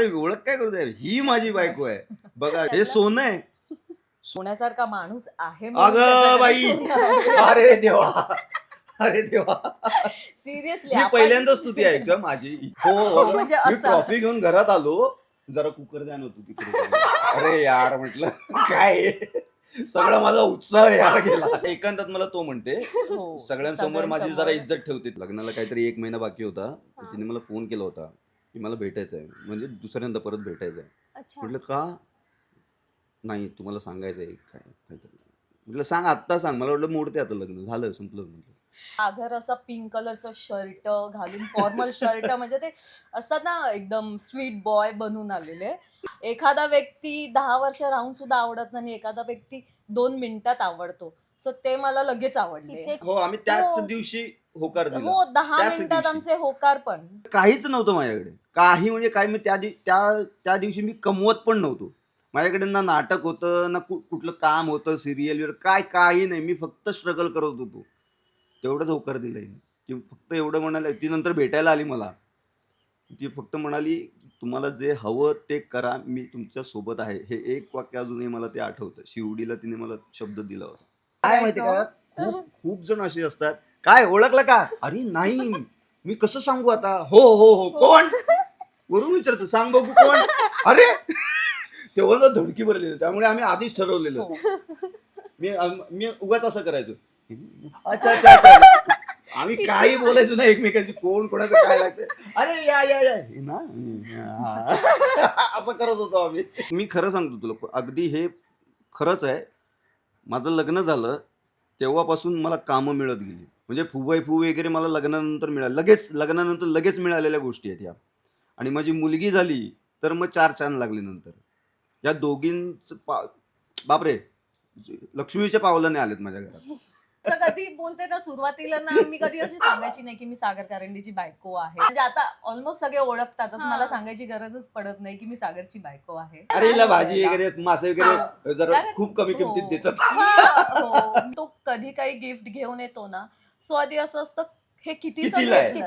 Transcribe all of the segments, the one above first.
ओळख काय करू द्या, ही माझी बायको आहे बघा, हे सोनं आहे. सोन्यासारखा माणूस आहे म्हणून अगं त्याच्याकडे बाई, सोनं आहे. अरे देवा, अरे देवा, सिरियसली मी पहिल्यांदाच स्तुती ऐकतोय माझी. हो, म्हणजे मी असं. ट्रॉफी घेऊन घरात आलो, जरा कुकर द्या नव्हतं तिकडे. अरे यार म्हटलं काय आहे? सगळा माझा उत्साह यार गेला. एकांतात मला तो म्हणते, हो, सगळ्यांसमोर माझी जरा सगळ्यांसमोर. इज्जत ठेवते. लग्नाला काहीतरी 1 महिना बाकी होता, तर तिने मला फोन केला होता की मला भेटायचं आहे, म्हणजे दुसऱ्यांदा परत भेटायचं आहे. अच्छा. म्हटलं का नाही, तुम्हाला सांगायचं आहे काय काहीतरी. म्हटलं सांग, आत्ता सांग. मला वाटलं मोडते आता, लग्न झालं संपलं. म्हटलं सागर असा पिंक कलरचं शर्ट घालून, फॉर्मल शर्ट, म्हणजे ते असतात ना एकदम स्वीट बॉय बनून आलेले. एखादा व्यक्ती 10 वर्ष राहून सुद्धा आवडत नाही, एखादा व्यक्ती 2 मिनिटात आवडतो. सो ते मला लगेच आवडले. तिथे हो, आम्ही त्याच हो. दिवशी होकार दिला. हो, 10 त्याच मिनिटात दिवशी. आमचे होकार पण. काहीच नव्हतं माझ्याकडे, काही म्हणजे काय. मी त्या दिवशी मी कमवत पण नव्हतो. माझ्याकडे ना नाटक होतं, ना कुठलं काम होतं, सिरियल काय, काही नाही. मी फक्त स्ट्रगल करत होतो. तेवढंच होकार दिलंय. ती फक्त एवढं म्हणाले. ती नंतर भेटायला आली मला. ती फक्त म्हणाली, तुम्हाला जे हवं ते करा, मी तुमच्या सोबत आहे. हे एक वाक्य अजूनही मला ते आठवतं. शिवडीला तिने मला शब्द दिला होता. काय माहिती का, खूप खूप जण असे असतात. काय ओळखलं का? अरे नाही, मी कसं सांगू आता? हो हो हो, कोण? वरून विचारतो, सांग बघू कोण? अरे तेव्हा ना धडकी भरलेली. त्यामुळे आम्ही आधीच ठरवलेलं. हो. मी उगाच असं करायचो. अच्छा अच्छा अच्छा. आम्ही काही बोलायचो ना एकमेकांची, कोण कोणाचं काय लागतं. अरे या या या हे ना, हा. असं करत होतो आम्ही. मी खरं सांगतो तुला, अगदी हे खरंच आहे. माझं लग्न झालं तेव्हापासून मला कामं मिळत गेली. म्हणजे फुबाई फू वगैरे मला लग्नानंतर मिळालं. लग्नानंतर लगेच मिळालेल्या गोष्टी आहेत ह्या. आणि माझी मुलगी झाली तर मग 4 चांद लागले नंतर. या दोघींचं बापरे, लक्ष्मीच्या पावलाने आलेत माझ्या घरात. असं कधी बोलते ना, सुरुवातीला ना मी कधी अशी सांगायची नाही की मी सागर कारंडीची बायको आहे. म्हणजे आता ऑलमोस्ट सगळे ओळखतातच, मला सांगायची गरजच पडत नाही की मी सागरची बायको आहे. अरे हिला भाजी वगैरे, मासे वगैरे जरा कारण- खूप कमी किमतीत हो. देतात. हो, तो कधी काही गिफ्ट घेऊन येतो ना, सो आधी असं असतं, हे कितीला आहे?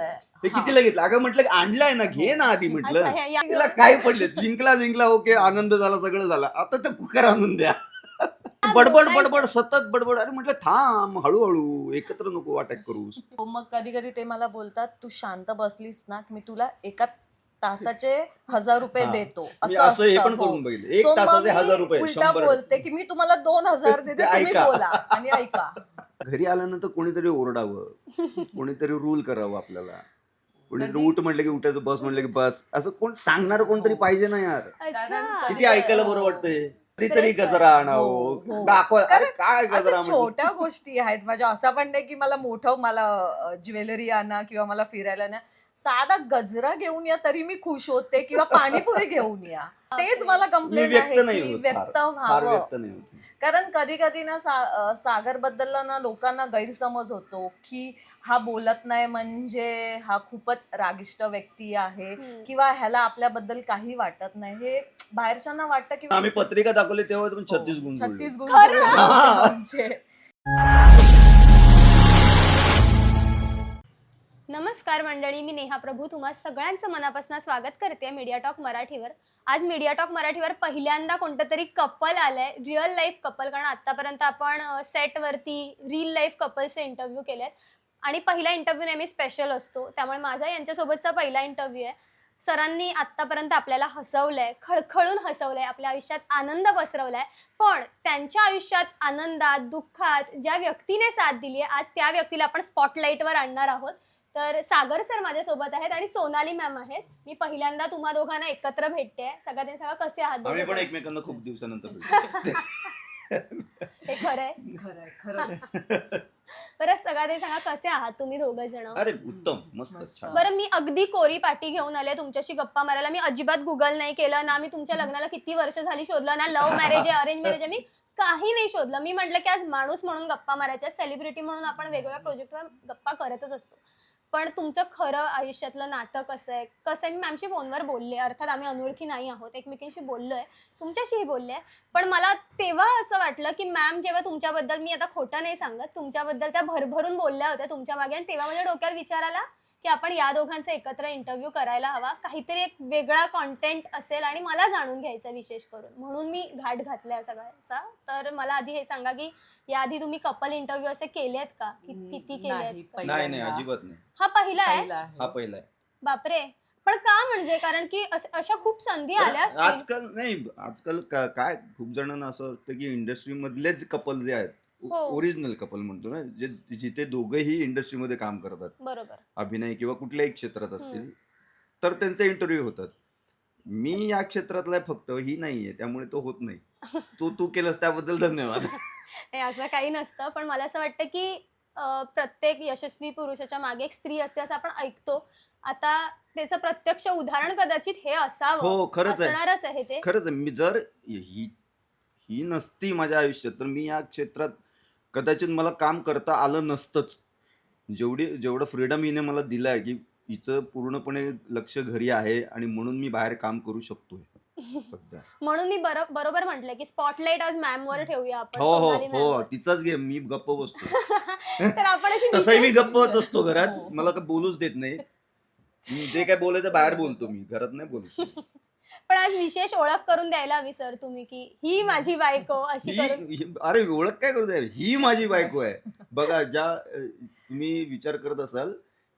ते कितीला घेतलं? अगं म्हटलं आणलाय ना, घे ना आधी. म्हटलं अच्छा, या- तिला काय पडले, जिंकला ओके, आनंद झाला, सगळं झालं. आता तर कुकर आणून द्या. बडबड बडबड सतत बडबड. अरे म्हटलं थांब, हळूहळू, एकत्र नको अटॅक करूस. हो, मग कधी कधी ते मला बोलतात, तू शांत बसलीस ना की मी तुला एका तासाचे 1000 रुपये हा. देतो. मी असं असं हे असतं. पण हो. करून बघितलं. 1 So मग तासाचे मी 1000 रुपये, उलटा 100. बोलते की मी तुम्हाला 2000 देते, ते तुम्ही ऐका. बोला आणि ऐका. घरी आल्यानंतर कोणीतरी ओरडावं, कोणीतरी रूल करावं आपल्याला. कोणीतरी कधी- उठ म्हटलं की उठायचं, बस म्हटलं की बस. असं कोण सांगणार कोणतरी पाहिजे ना यार. अच्छा. कारण किती ऐकायला बरं वाटतंय. कधीतरी गजरा हो, आणावं, हो. दाखवा. अरे कारण काय असं गजरा म्हटलं. छोट्या गोष्टी आहेत माझ्या. असं पण नाही की मला मोठं, मला ज्वेलरी आणा किंवा मला फिरायला ना, साधा गजरा घेऊन या तरी मी खुश होते, किंवा पाणीपुरी घेऊन या. तेच मला मी कंप्लेंट व्यक्त आहे नाही की होत, व्यक्त फार व्हावं. व्यक्त नाही होत. कारण कधी कधी ना सागर बद्दल ना लोकांना गैरसमज होतो की हा बोलत नाही म्हणजे हा खूपच रागिष्ट व्यक्ती आहे, किंवा ह्याला आपल्याबद्दल काही वाटत नाही. हे बाहेरच्यांना वाटतं की आम्ही पत्रिका दाखवली तेव्हा पण 36 गुण जोडले. 36 गुण खरं? जोडले होते म्हणजे. नमस्कार मंडळी, मी नेहा प्रभू तुम्हा सगळ्यांचं मनापासून स्वागत करते मीडिया टॉक मराठीवर. आज मीडिया टॉक मराठीवर पहिल्यांदा कोणतं तरी कपल आलंय, रिअल लाईफ कपल. कारण आतापर्यंत आपण सेटवरती रिअल लाईफ कपल्सचे इंटरव्ह्यू केलेत आणि पहिला इंटरव्ह्यू नेहमी स्पेशल असतो, त्यामुळे माझा यांच्यासोबतचा पहिला इंटरव्ह्यू आहे. सरांनी आत्तापर्यंत आपल्याला हसवलंय, खळखळून हसवलंय, आपल्या आयुष्यात आनंद पसरवलाय. पण त्यांच्या आयुष्यात आनंदात, दुःखात ज्या व्यक्तीने साथ दिली आहे, आज त्या व्यक्तीला आपण स्पॉटलाईटवर आणणार आहोत. तर सागर सर माझ्यासोबत आहेत आणि सोनाली मॅम आहेत. मी पहिल्यांदा तुम्हा दोघांना एकत्र भेटते. सगळ्यांनी सांगा कसे आहात आम्ही पण दोघं जण? एकमेकांना खूप दिवसानंतर भेटलो. हे खरंय. खरंय, खरंच. बरं, सगळ्यांनी सांगा कसे आहात तुम्ही दोघं जण? अरे उत्तम, मस्त, मस्त. छान. बरं, मी अगदी कोरी पाटी घेऊन आले तुमच्याशी गप्पा मारायला. मी अजिबात गुगल नाही केलं ना, मी तुमच्या लग्नाला किती वर्ष झाली शोधलं ना, लव्ह मॅरेज आहे, अरेंज मॅरेज आहे, मी काही नाही शोधलं. मी म्हटलं की आज माणूस म्हणून गप्पा मारायच्या, सेलिब्रिटी म्हणून आपण वेगवेगळ्या प्रोजेक्टवर गप्पा करतच असतो. पण तुमचं खरं आयुष्यातलं नातं कसं आहे, मी मॅमशी फोनवर बोलले. अर्थात आम्ही अनोळखी नाही आहोत, एकमेकींशी बोललोय, तुमच्याशीही बोलले. पण मला तेव्हा असं वाटलं की मॅम जेव्हा तुमच्याबद्दल, मी आता खोटं नाही सांगत, तुमच्याबद्दल त्या भरभरून बोलल्या होत्या तुमच्या मागे, आणि तेव्हा माझ्या डोक्यात विचार आला की आपण या दोघांचा एकत्र इंटरव्ह्यू करायला हवा, काहीतरी एक वेगळा कॉन्टेंट असेल आणि मला जाणून घ्यायचा विशेष करून, म्हणून मी घाट घातला सगळ्यांचा. तर मला आधी हे सांगा की याआधी तुम्ही कपल इंटरव्ह्यू असे केलेत का? किती केलेत? नाही नाही, अजिबात नाही. हा पहिला आहे? हा पहिला आहे. बापरे. पण का, म्हणजे कारण की अशा खूप संधी आल्या असतील. आजकाल नाही, आजकाल काय खूप जणांना असं वाटतं की इंडस्ट्री मधलेच कपल जे आहेत, हो. ओरिजिनल कपल म्हणतो ना, जे जिथे दोघेही इंडस्ट्रीमध्ये काम करतात, बरोबर. अभिनय किंवा कुठल्याही क्षेत्रात असतील, तर त्यांचे इंटरव्ह्यू होतात. मी या क्षेत्रातला फक्त ही नाहीये, त्यामुळे तो होत नाही. तू केलंस त्याबद्दल धन्यवाद. हे असं काही नसतं, पण मला असं वाटतं की प्रत्येक यशस्वी पुरुषाच्या मागे एक स्त्री असते असं आपण ऐकतो. आता त्याचं प्रत्यक्ष उदाहरण कदाचित हे असावं. हो, खरंच आहे. असणारच आहे ते. खरंच आहे. मी जर ही नसती माझ्या आयुष्यात, तर मी या क्षेत्रात कदाचित मला काम करता आलं नसतंच. जेवढं फ्रीडम हिने मला दिलं आहे, की हिचं पूर्णपणे लक्ष घरी आहे आणि म्हणून मी बाहेर काम करू शकतोय सध्या. म्हणून मी बरोबर म्हटलंय की स्पॉटलाइट आज मॅम वर ठेवूया आपण. हो हो सोनाली हो, ma'am वर. तिचाच गेम. मी गप्प बसतो. तर आपण अशी तसंही मी विशेष- गप्पच असतो घरात. हो. मला काय बोलूच देत नाही. जे काय बोलायचं बाहेर बोलतो मी, घरात नाही बोलत. पण आज विशेष ओळख करून द्यायला हवी सर तुम्ही, की ही माझी बायको अशी करून. अरे ओळख काय करू द्या, ही माझी बायको आहे. बघा, तुम्ही विचार करत असाल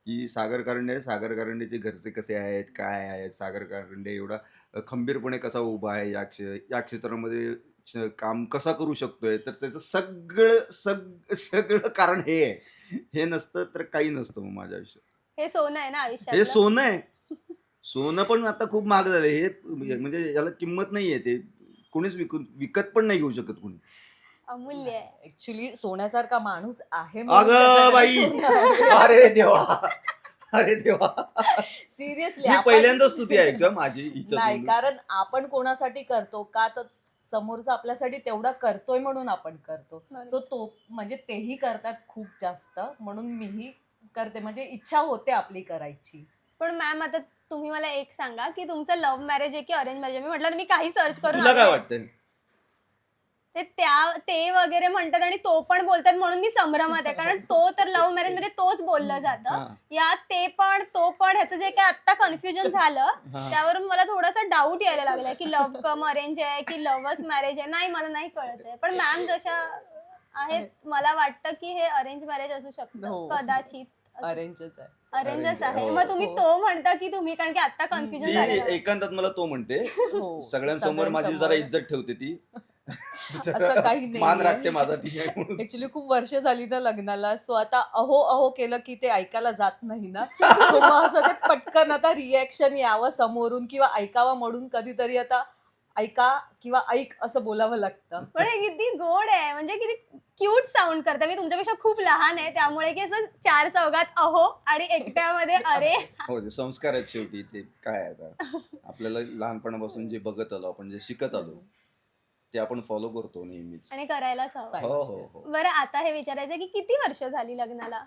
की सागर कारंडेचे घरचे कसे आहेत, काय आहेत, सागर कारंडे एवढा खंबीरपणे कसा उभा आहे या क्षेत्रामध्ये काम कसा करू शकतोय, तर त्याचं सगळं कारण हे आहे. हे नसतं तर काही नसतं मग माझ्या आयुष्यात. हे सोनं आहे ना हे आयुष्यात. सोनं आहे. सोनं पण आता खूप महाग झालं. हे म्हणजे याला किंमत नाहीये. ते कोणीच विकत पण नाही घेऊ शकत कोणी. अमूल्य आहे. ऍक्च्युली सोन्यासारखा माणूस आहे म्हणून अगं त्याच्याकडे बाई, सोनं आहे. अरे देवा, अरे देवा. सिरियसली मी पहिल्यांदा स्तुती ऐकतो माझी हिच्या नाही, तोंडून. कारण आपण कोणासाठी करतो का, तर समोरचा आपल्यासाठी तेवढा करतोय म्हणून आपण करतो. बरोबर. सो तो म्हणजे तेही करतात खूप जास्त, म्हणून मीही करते. म्हणजे इच्छा होते आपली करायची. पण मॅम आता तुम्ही मला एक सांगा की तुमचं लव्ह मॅरेज आहे की अरेंज मॅरेज? मी म्हटलं ना, मी काही सर्च करून तुला काय आले. वाटतंय? ते वगैरे म्हणतात आणि तो पण बोलतात म्हणून मी संभ्रमात आहे, कारण तो तर लव्ह मॅरेज मध्ये तोच बोललं जातं. हा. यात ते पण तो पण, ह्याचं जे काय आता कन्फ्युजन झालं हा. त्यावरून मला थोडासा डाऊट यायला लागलाय की लव्ह कम अरेंज आहे की लव्हच मॅरेज आहे. नाही, मला नाही कळत आहे. पण मॅम जशा आहेत, मला वाटतं की हे अरेंज मॅरेज असू शकतं हो. कदाचित. अरेंजच आहे. अरेंजच आहे. हो. मग तुम्ही हो. तो म्हणता की तुम्ही, कारण की आता कन्फ्युजन ती झालेलं. एकांतात मला तो म्हणते. हो, सगळ्यांसमोर माझी जरा सगळ्यांसमोर. इज्जत ठेवते ती. असं काही नाही. मान राखते माझा ती म्हणून. ऍक्च्युली खूप वर्ष झाली ना लग्नाला, सो आता अहो अहो केलं की ते ऐकायला जात नाही ना. सो मग असं ते पटकन आता रिॲक्शन यावं समोरून किंवा ऐकावं म्हणून कधीतरी आता ऐका किंवा ऐक असं बोलावं लागतं. पण हे किती गोड आहे, म्हणजे किती क्यूट साऊंड करता. मी तुमच्यापेक्षा खूप लहान आहे, त्यामुळे की असं चार चौघात अहो आणि एकट्यामध्ये अरे. हो, ते संस्कार आहेत शेवटी. ते काय आहे आता, आपल्याला लहानपणापासून जे बघत आलो आपण, जे शिकत आलो, ते आपण फॉलो करतो नेहमीच. आणि करायलाच हवं. हो हो हो. बरं, आता हे विचारायचं की किती वर्ष झाली लग्नाला,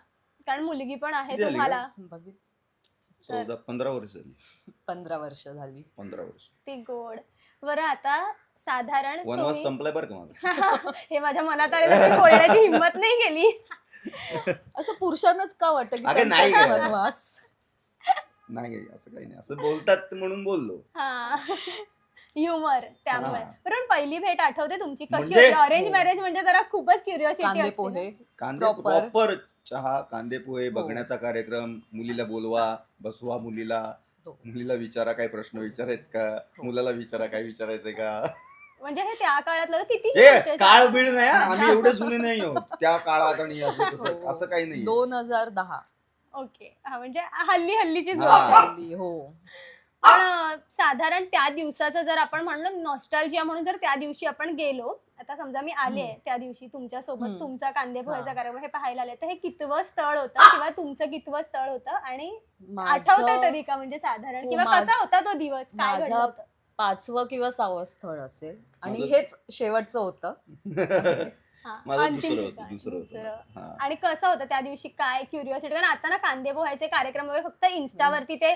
कारण मुलगी पण आहे किती झाली तुम्हाला. बघित 15 वर्ष झाली. 15 वर्ष झाली. 15 वर्ष. ती गोड. बरं, आता साधारण वनवास तुम्ही- संपलाय बरं का माझा. हे माझ्या मनात आलेलं, मी बोलण्याची हिंमत नाही केली. असं पुरुषांनाच का वाटतं की अगं नाही त्यांचाच गं. वनवास? नाही, असं काही नाही. असं बोलतात म्हणून बोललो. हा, ह्युमर त्यामुळे. हा. बरं, पहिली भेट आठवते तुमची कशी म्हणजे- होती? अरेंज मॅरेज म्हणजे जरा खूपच क्युरिओसिटी कांदे असते. पोहे कांदे Proper. प्रॉपर चहा, कांदे पोहे, हो. बघण्याचा कार्यक्रम, मुलीला बोलवा, बसवा मुलीला, हो. मुलीला विचारा काय प्रश्न विचारायचे का, हो. मुलाला विचारा काय विचारायचंय का. म्हणजे हे त्या काळातलं किती हे गोष्ट आहे. काळ बीळ नाही हा. आम्ही एवढे जुने नाही आहोत त्या काळात आणि असं तसं हो. असं काही नाही. 2010 ओके, हा, म्हणजे हल्लीचीच हा. गोष्ट आहे. झाली. हो. पण साधारण त्या दिवसाचं जर आपण म्हणलो नॉस्टॅल्जिया म्हणून, जर त्या दिवशी आपण गेलो, आता समजा मी आले त्या दिवशी तुमच्या सोबत, हम्म. तुमचा कांदे पोह्याचा हा. कार्यक्रम हे पाहायला आले, तर हे कितवं स्थळ होतं किंवा तुमचं कितवं स्थळ होतं आणि आठवतंय माझं तरी का, म्हणजे साधारण, हो, किंवा कसा होता तो दिवस, काय घडलं माझा होतं? 5वं किंवा 6वं स्थळ असेल आणि माझं- हेच शेवटचं होतं. हा, माझं अंतिम दुसरं ठिकाण, होतं दुसरं दुसरं. होतं. हा. आणि कसं होतं त्या दिवशी, काय क्युरिओसिटी? कारण आता ना कांदे पोह्याचे कार्यक्रम वगैरे फक्त इन्स्टावरती ते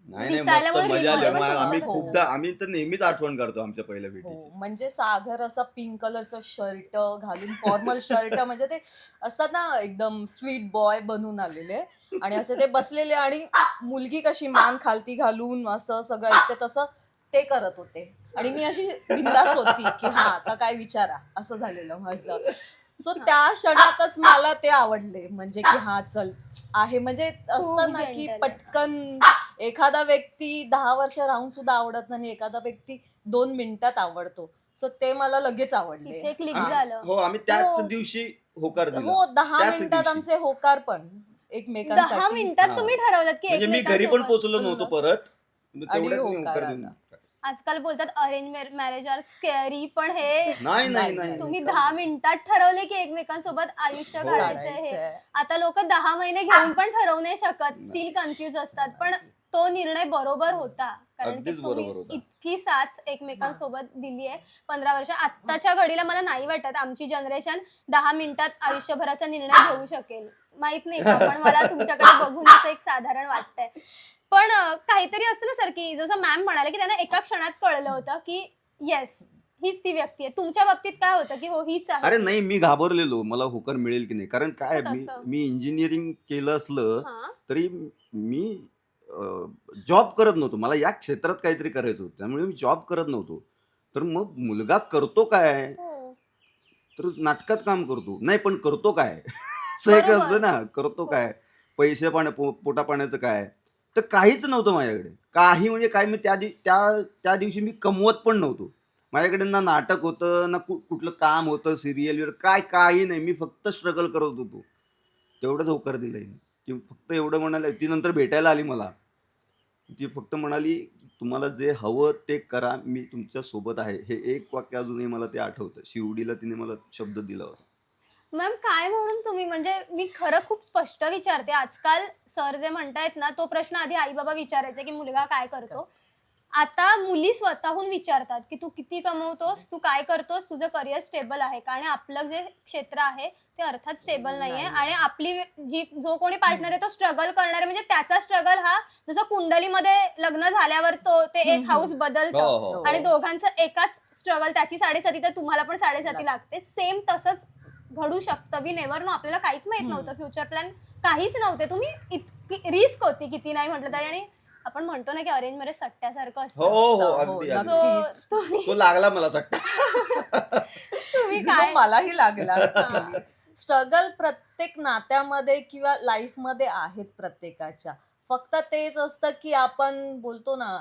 नाही दिसायला मस्त पण मजा आली. रीलमध्ये पण आम्ही तुमचं खूपदा आम्ही तर नेहमीच आठवण करतो आमच्या पहिल्या हो भेटीची. म्हणजे सागर असं पिंक कलरचं शर्ट घालून फॉर्मल शर्ट म्हणजे ते असतात ना एकदम स्वीट बॉय बनून आलेले आणि असे ते बसलेले आणि मुलगी कशी मान खालती घालून असं सगळं ऐकते तसं ते करत होते आणि मी अशी बिंदास होती की हा आता काय विचारा असं झालेलं माझं. सो त्या क्षणातच मला ते आवडले म्हणजे की हा चल आहे म्हणजे असतं ना की gentle. पटकन एखादा व्यक्ती 10 वर्ष राहून सुद्धा आवडत नाही, एखादा व्यक्ती 2 मिनिटात आवडतो. सो ते मला लगेच आवडले. तिथे क्लिक आम्ही- झालं. हो आम्ही त्याच हो. दिवशी होकार दिला. हो 10 त्याच मिनिटात दिवशी. आमचे होकार पण 10 एकमेकांसाठी मिनिटात हा. तुम्ही ठरवलं की म्हणजे मी घरी पण एकमेकांसोबत पोहोचलो नव्हतो परत. आणि तेवढ्यात मी होकार होकार देऊन आला. आजकाल बोलतात अरेंज मॅरेज आर स्केअरी, पण हे नाही नाही नाही, नाही तुम्ही नाही. 10 मिनिटात ठरवले की एकमेकांसोबत आयुष्य हो. काढायचं हे. काढायचंय. आता लोक 10 महिने घेऊन पण ठरवू नाही शकत, स्टील कन्फ्युज असतात, पण तो निर्णय बरोबर होता कारण की अगदीच तुम्ही बरोबर होता. इतकी साथ एकमेकांसोबत दिली आहे 15 वर्ष. आत्ताच्या घडीला मला नाही वाटत आमची जनरेशन 10 मिनिटात आयुष्यभराचा निर्णय घेऊ शकेल. माहित नाही का, पण मला तुमच्याकडे बघून असं एक साधारण वाटतंय. पण काहीतरी असतं ना सर, की जसं मॅम म्हणाले की त्यांना एका क्षणात कळलं होतं की येस हीच ती व्यक्ती आहे. तुमच्या बाबतीत काय होतं की हो हीच आहे अरे ती? नाही मी घाबरलेलो मला होकार मिळेल की नाही कारण काय अच्छा, मी तसं. मी इंजिनिअरिंग केलं असलं हा. तरी मी जॉब करत नव्हतो. मला या क्षेत्रात काहीतरी करायचं होतं त्यामुळे मी जॉब करत नव्हतो. तर मग मुलगा करतो काय हो. तर नाटकात काम करतो नाही पण करतो काय असं एक बरोबर. असतं ना करतो हो. काय पैसे पोटा पाण्याचं काय तर काहीच नव्हतं माझ्याकडे काही म्हणजे काय मी त्या दिवशी मी कमवत पण नव्हतो. माझ्याकडे ना नाटक होतं ना कुठलं काम होतं सिरियल काय काही नाही मी फक्त स्ट्रगल करत होतो. तेवढंच होकार दिलंय ती फक्त एवढं म्हणाले ती नंतर भेटायला आली मला. ती फक्त म्हणाली तुम्हाला जे हवं ते करा मी तुमच्या सोबत आहे. हे एक वाक्य अजूनही मला ते आठवतं. शिवडीला तिने मला शब्द दिला होता. मॅम काय म्हणून तुम्ही, म्हणजे मी खरं खूप स्पष्ट विचारते, आजकाल सर जे म्हणतायत ना तो प्रश्न आधी आई बाबा विचारायचे की मुलगा काय करतो. आता मुली स्वतःहून विचारतात की तू किती कमवतोस, तू काय करतोस, तुझं करिअर स्टेबल आहे का. आणि आपलं जे क्षेत्र आहे ते अर्थात स्टेबल नाहीये नाही. आणि आपली जो कोणी पार्टनर आहे तो स्ट्रगल करणार आहे. म्हणजे त्याचा स्ट्रगल हा जसं कुंडलीमध्ये लग्न झाल्यावर तो ते एक हाऊस बदलतं हो. आणि दोघांचं एकाच स्ट्रगल, त्याची 7.5 तर तुम्हाला पण 7.5 लागते, सेम तसंच घडू शकतं. वी नेवर नो, आपल्याला काहीच माहित नव्हतं, फ्युचर प्लॅन काहीच नव्हते. तुम्ही इतकी रिस्क होती किती नाही म्हटलं तरी. आणि आपण म्हणतो ना की अरेंज मॅरेज सट्ट्यासारखं हो असतं. हो हो, अगदी अगदी. नक्कीच. तुम्ही तो लागला मला चट्टा. तुम्ही जो काय मलाही लागला स्ट्रगल प्रत्येक नात्यामध्ये किंवा लाईफ मध्ये आहेच प्रत्येकाच्या. फक्त तेच असतं की आपण बोलतो ना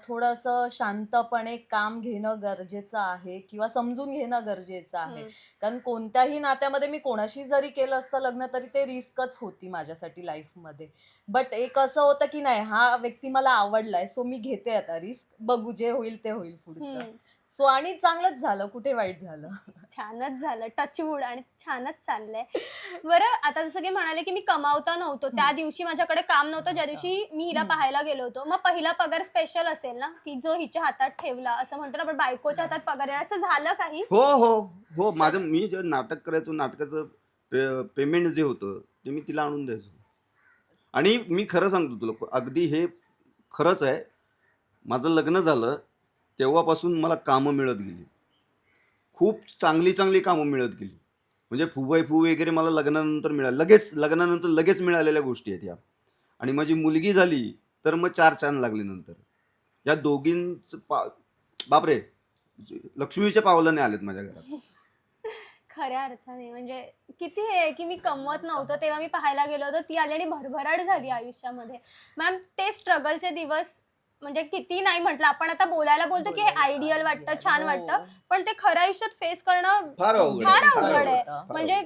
थोडंसं शांतपणे काम घेणं गरजेचं आहे किंवा समजून घेणं गरजेचं आहे. कारण कोणत्याही नात्यामध्ये मी कोणाशी जरी केलं असतं लग्न तरी ते रिस्कच होती माझ्यासाठी लाईफमध्ये. बट एक असं होतं की नाही हा व्यक्ती मला आवडलाय सो मी घेते आता रिस्क, बघू जे होईल ते होईल पुढचं. हम्म. सो आणि चांगलंच झालं, कुठे वाईट झालं. छानच झालं, टचवूड, आणि छानच चाललंय. बरं आता जसं की म्हणाले की मी कमावता नव्हतो त्या दिवशी, माझ्याकडे काम नव्हतं ज्या दिवशी मी हिला पाहायला गेलो होतो. मग पहिला पगार स्पेशल असेल ना की जो हिच्या हातात ठेवला, असं म्हणतो ना आपण बायकोच्या हातात पगार आहे, असं झालं काही? हो हो हो माझं मी जे नाटक करायचो नाटकाचं पेमेंट जे होतं ते मी तिला आणून द्यायचो. आणि मी खरं सांगतो तुला अगदी हे खरंच आहे. माझं लग्न झालं तेव्हापासून मला कामं मिळत गेली. खूप चांगली चांगली कामं मिळत गेली. म्हणजे फू वगैरे मला लग्नानंतर लग्नानंतर लगेच मिळालेल्या गोष्टी आहेत ह्या. आणि माझी मुलगी झाली तर मग 4 चांद लागले नंतर. या दोघींचं बापरे लक्ष्मीच्या पावलाने आलेत माझ्या घरात. खऱ्या अर्थाने म्हणजे किती आहे की मी कमवत नव्हतो तेव्हा मी पाहायला गेलो होतो, ती आली आणि भरभराट झाली आयुष्यामध्ये. मॅम ते स्ट्रगलचे दिवस म्हणजे किती नाही म्हटलं, आपण आता बोलायला बोलतो की हे आयडियल वाटतं, छान वाटतं, पण ते खऱ्या आयुष्यात फेस करणं फार अवघड फार आहे. अवघड आहे. होतं. म्हणजे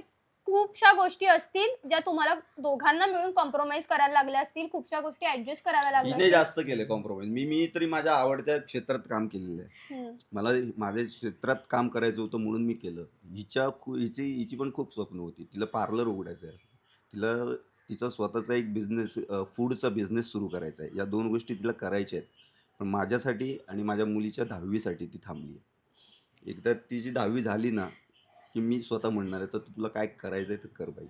खूपशा गोष्टी असतील ज्या तुम्हाला दोघांना मिळून कॉम्प्रोमाइज करायला लागल्या असतील, खूपशा गोष्टी ऍडजस्ट करायला लागल्या हिने असतील. जास्त केले कॉम्प्रोमाइज. मी तरी माझ्या आवडत्या क्षेत्रात काम केलेलं आहे. हम्म. मला माझ्या क्षेत्रात काम करायचं होतं म्हणून मी केलं. हिची पण खूप स्वप्न होती. तिला पार्लर उघडायचं आहे. तिचा स्वतःचा एक बिझनेस फूडचा बिझनेस सुरू करायचा आहे. या 2 गोष्टी तिला करायच्या आहेत. पण माझ्यासाठी आणि माझ्या मुलीच्या 10वी साठी ती थांबली आहे. एकदा तिची 10वी झाली ना की मी स्वतः म्हणणार आहे तर तुला काय करायचंय तर कर बाई.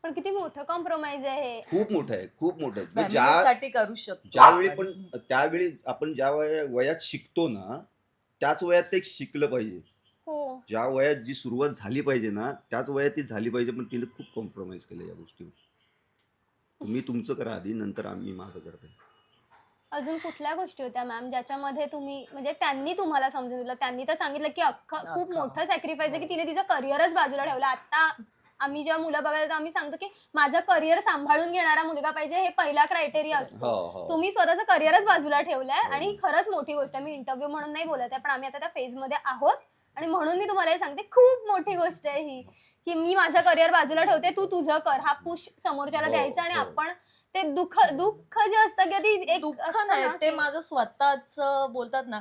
पण किती मोठं कॉम्प्रोमाइज आहे हे. खूप मोठं आहे, खूप मोठं आहे. फॅमिलीसाठी करू शकतो ज्यावेळी आपण. पण त्यावेळी आपण ज्या वयात शिकतो ना, त्याच वयात ते शिकलं पाहिजे. हो. ज्या वयात जी सुरुवात झाली पाहिजे ना, त्याच वयात ती झाली पाहिजे. पण तिने खूप कॉम्प्रोमाइज केलं या गोष्टीवर. तुम्ही तुमचं करा आधी, नंतर आम्ही माझं करते. अजून कुठल्या गोष्टी होत्या मॅम ज्याच्यामध्ये तुम्ही म्हणजे त्यांनी तुम्हाला समजून दिलं? त्यांनी तर सांगितलं की खूप अख्खा. मोठं सॅक्रिफाईस आहे की तिने तिचं करिअरच बाजूला ठेवलं. आता आम्ही जेव्हा मुलं बघायला तर आम्ही सांगतो की माझं करिअर सांभाळून घेणारा मुलगा पाहिजे, हे पहिला क्रायटेरिया असतो. हो, हो. तुम्ही स्वतःचं करिअरच बाजूला ठेवलंय हो. आणि खरंच मोठी गोष्ट आहे. मी इंटरव्ह्यू म्हणून नाही बोलत आहे, पण आम्ही आता त्या फेजमध्ये आहोत आणि म्हणून मी तुम्हाला हे सांगते, खूप मोठी गोष्ट आहे ही की मी माझं करिअर बाजूला ठेवते, तू तुझं कर. हा पुश समोरच्याला हो, द्यायचा आणि हो. आपण ते दुःख जे असतं की ती एक दुःख असतं नाही, ना ते की- माझं स्वतःच बोलतात ना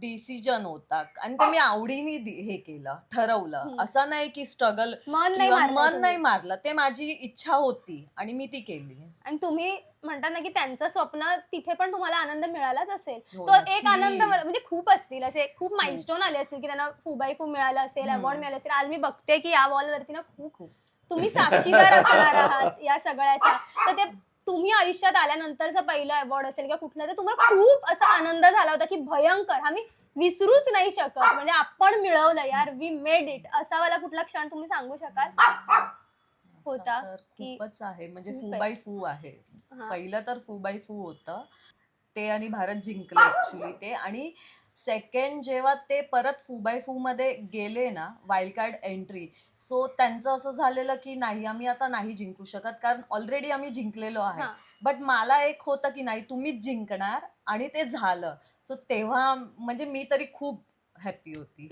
डिसिजन होता आणि ते मी आवडीने हे केलं, ठरवलं. हम्म. असं नाही की स्ट्रगल मन नाही किंवा मारलं मन तुम्ही. नाही मारलं. ते माझी इच्छा होती आणि मी ती केली. आणि तुम्ही म्हणता ना की त्यांचं स्वप्न तिथे पण तुम्हाला आनंद मिळालाच असेल. हो, तो एक नक्की. आनंद म्हणजे खूप असतील, असे खूप माइलस्टोन आले असतील की त्यांना फू बाय फू मिळालं असेल, अवॉर्ड मिळालं असेल. आज मी बघते की या वॉलवरती ना खूप तुम्ही साक्षीदार असणार आहात या सगळ्याच्या. तर ते तुम्ही आयुष्यात आल्यानंतरचं पहिलं अवॉर्ड असेल किंवा कुठलं, तर तुम्हाला खूप असा आनंद झाला होता की भयंकर, हा मी विसरूच नाही शकत. म्हणजे आपण मिळवलं यार, वी मेड इट. असा वाला कुठला क्षण तुम्ही सांगू शकाल? होता तर की- खूपच आहे, म्हणजे खूप फू आहे. बाय फू आहे. हा. पहिलं तर फू बाय फू होतं ते आणि भारत जिंकले ऍक्च्युली ते. आणि सेकंड जेव्हा ते परत फू बाय फू मध्ये गेले ना, वाईल्ड कार्ड एंट्री, सो त्यांचं असं झालेलं की नाही, आम्ही आता नाही जिंकू शकत कारण ऑलरेडी आम्ही जिंकलेलो आहे. हा. बट मला एक होतं की नाही, तुम्हीच जिंकणार, आणि ते झालं. सो तेव्हा म्हणजे मी तरी खूप हॅपी होती.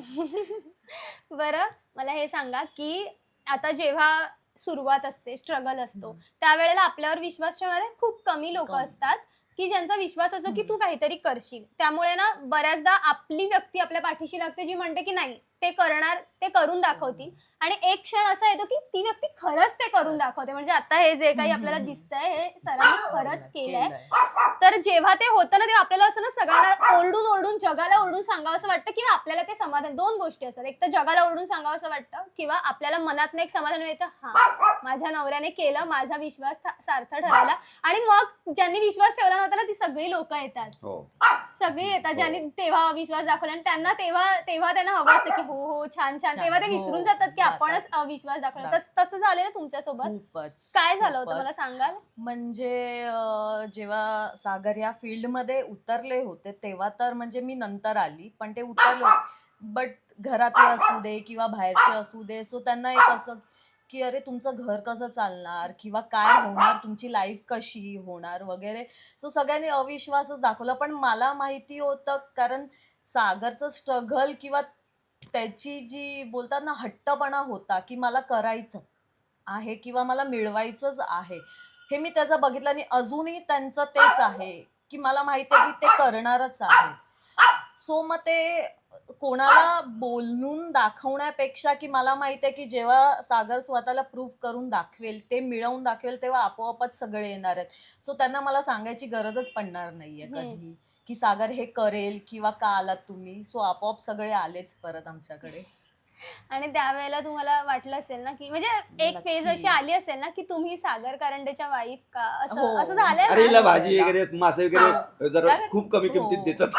बरं, मला हे सांगा की आता जेव्हा सुरुवात असते, स्ट्रगल असतो, त्यावेळेला आपल्यावर विश्वास ठेवणारे खूप कमी लोक कमी. असतात की ज्यांचा विश्वास असतो की तू काहीतरी करशील. त्यामुळे ना बऱ्याचदा आपली व्यक्ती आपल्या पाठीशी लागते जी म्हणते की नाही, ते करणार, ते करून दाखवतील. आणि एक क्षण असा येतो की ती व्यक्ती खरंच ते करून दाखवते. म्हणजे आता हे जे काही आपल्याला दिसतंय हे सरांनी खरंच केलंय. तर जेव्हा ते होतं ना, तेव्हा आपल्याला असं ना सगळ्यांना ओरडून ओरडून, जगाला ओरडून सांगावं असं वाटतं किंवा आपल्याला ते समाधान, दोन गोष्टी असतात. एक तर जगाला ओरडून सांगावं असं वाटतं किंवा आपल्याला मनात एक समाधान मिळतं, हा माझ्या नवऱ्याने केलं, माझा विश्वास सार्थ ठरवला. आणि मग ज्यांनी विश्वास ठेवला नव्हता ना, ती सगळी लोक येतात, हो. सगळी येतात ज्यांनी तेव्हा विश्वास दाखवला आणि त्यांना तेव्हा त्यांना हवं असतं की हो हो छान छान. तेव्हा ते विसरून जातात की आपणच विश्वास दाखवला. तसं झालं ना तुमच्यासोबत? खूपच. काय झालं होतं खूपच. मला सांगाल? म्हणजे जेव्हा सागर या फील्डमध्ये उतरले होते तेव्हा तर म्हणजे मी नंतर आली, पण ते उतरले होते. बट घरातले असू दे किंवा बाहेरचे असू दे, सो त्यांना एक असं की अरे तुमचं घर कसं चालणार किंवा काय होणार, तुमची लाईफ कशी होणार वगैरे. सो सगळ्यांनी अविश्वासच दाखवला. पण मला माहिती होतं, कारण सागरचं स्ट्रगल किंवा त्याची जी बोलतात ना हट्टपणा होता की मला करायचं आहे किंवा मला मिळवायचंच आहे, हे मी त्याचा बघितलं. आणि अजूनही त्यांचं तेच आहे की मला माहिती आहे की ते करणारच आहे. सो मग ते कोणाला बोलून दाखवण्यापेक्षा की मला माहिती आहे की जेव्हा सागर स्वतःला प्रूव्ह करून दाखवेल, ते मिळवून दाखवेल, तेव्हा आपोआपच सगळे येणार आहेत. सो त्यांना मला सांगायची गरजच पडणार नाहीये कधी की सागर हे करेल किंवा का आलात तुम्ही. सो आपोआप सगळे आलेच परत आमच्याकडे. आणि त्यावेळेला तुम्हाला वाटलं असेल ना की म्हणजे एक नक्की. फेज अशी आली असेल ना की तुम्ही सागर कारंडेच्या वाईफ का, हो. असं झालंय अरे ना? हिला भाजी वगैरे, मासे वगैरे जरा कारण- खूप कमी हो. किमतीत देतात.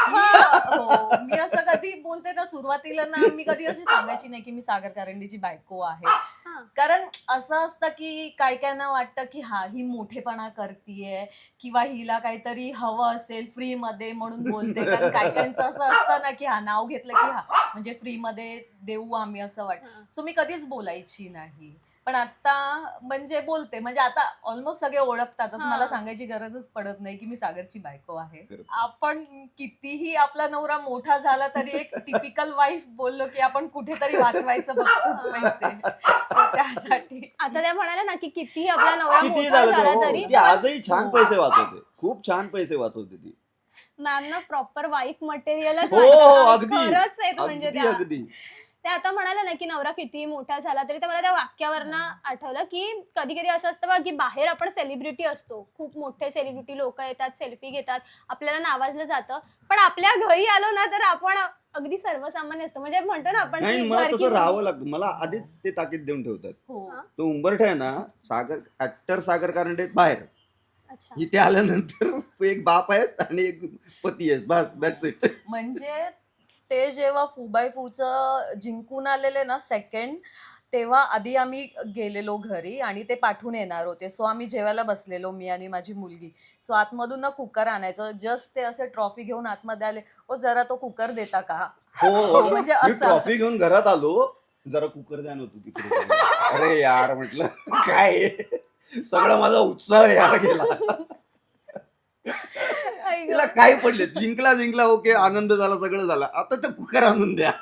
हो, मी असं कधी बोलते ना, सुरुवातीला ना मी कधी अशी सांगायची नाही की मी सागर कारंडीची बायको आहे. हा. कारण असं असतं की काय कायना वाटतं की हा ही मोठेपणा करतीये किंवा हिला काहीतरी हवं असेल फ्री मध्ये म्हणून बोलते. कारण काय कायचं असं असतं ना की हा नाव घेतलं की हा म्हणजे फ्री मध्ये देऊ आम्ही, असं वाटतं. सो मी कधीच बोलायची नाही. पण आता म्हणजे बोलते, म्हणजे आता ऑलमोस्ट सगळे ओळखतातच. हा. मला सांगायची गरजच पडत नाही की मी सागरची बायको आहे. बरोबर. आपण कितीही आपला नवरा मोठा झाला तरी एक टिपिकल वाईफ बोललो की आपण कुठेतरी वाचवायचं बघतोच पैसे. So त्यासाठी आता त्या म्हणाल्या ना की कितीही आपला नवरा किती मोठा झालं झाला तर तरी ती आजही छान हो. पैसे वाचवते, खूप छान पैसे वाचवते ती. मॅम ना प्रॉपर वाईफ मटेरियलच हो, वाटतं. अगदी खरंच आहेत म्हणजे अगदी त्या. अगदी. त्या आता म्हणाल्या ना की नवरा कितीही मोठा झाला तरी, तर मला त्या वाक्यावरनं आठवलं की कधी कधी असं असतं बघा की बाहेर आपण सेलिब्रिटी असतो, खूप मोठे सेलिब्रिटी लोक येतात, सेल्फी घेतात, आपल्याला नावाजलं जातं, पण आपल्या घरी आलो ना तर आपण अगदी सर्वसामान्य असतं, म्हणजे म्हणतो ना आपण नाही की मला घरकी तसं मुलगी. राहावं लागतं. मला आधीच ते ताकीद देऊन ठेवतात. हो. हा? तो उंबरठा आहे ना, ऍक्टर सागर कारंडे बाहेर, अच्छा. इथे आल्यानंतर तू एक बाप आहेस आणि एक पती आहेस, बस दॅट्स इट. म्हणजे ते जेव्हा 4x4 जिंकून आलेले ना सेकंड, तेव्हा आधी आम्ही गेलेलो घरी आणि ते पाठवून येणार होते. सो आम्ही जेवायला बसलेलो, मी आणि माझी मुलगी. सो आतमधून ना कुकर आणायचं. जस्ट ते असे ट्रॉफी घेऊन आतमध्ये आले, "ओ जरा तो कुकर देता का?" हो म्हणजे मी असं. ट्रॉफी घेऊन घरात आलो, जरा कुकर द्या नव्हतं तिकडे. अरे यार म्हटलं काय आहे? सगळा माझा उत्साह यार गेला. आई तिला गं. काय पडले, जिंकला ओके, आनंद झाला, सगळं झालं, आता ते कुकर आणून द्या.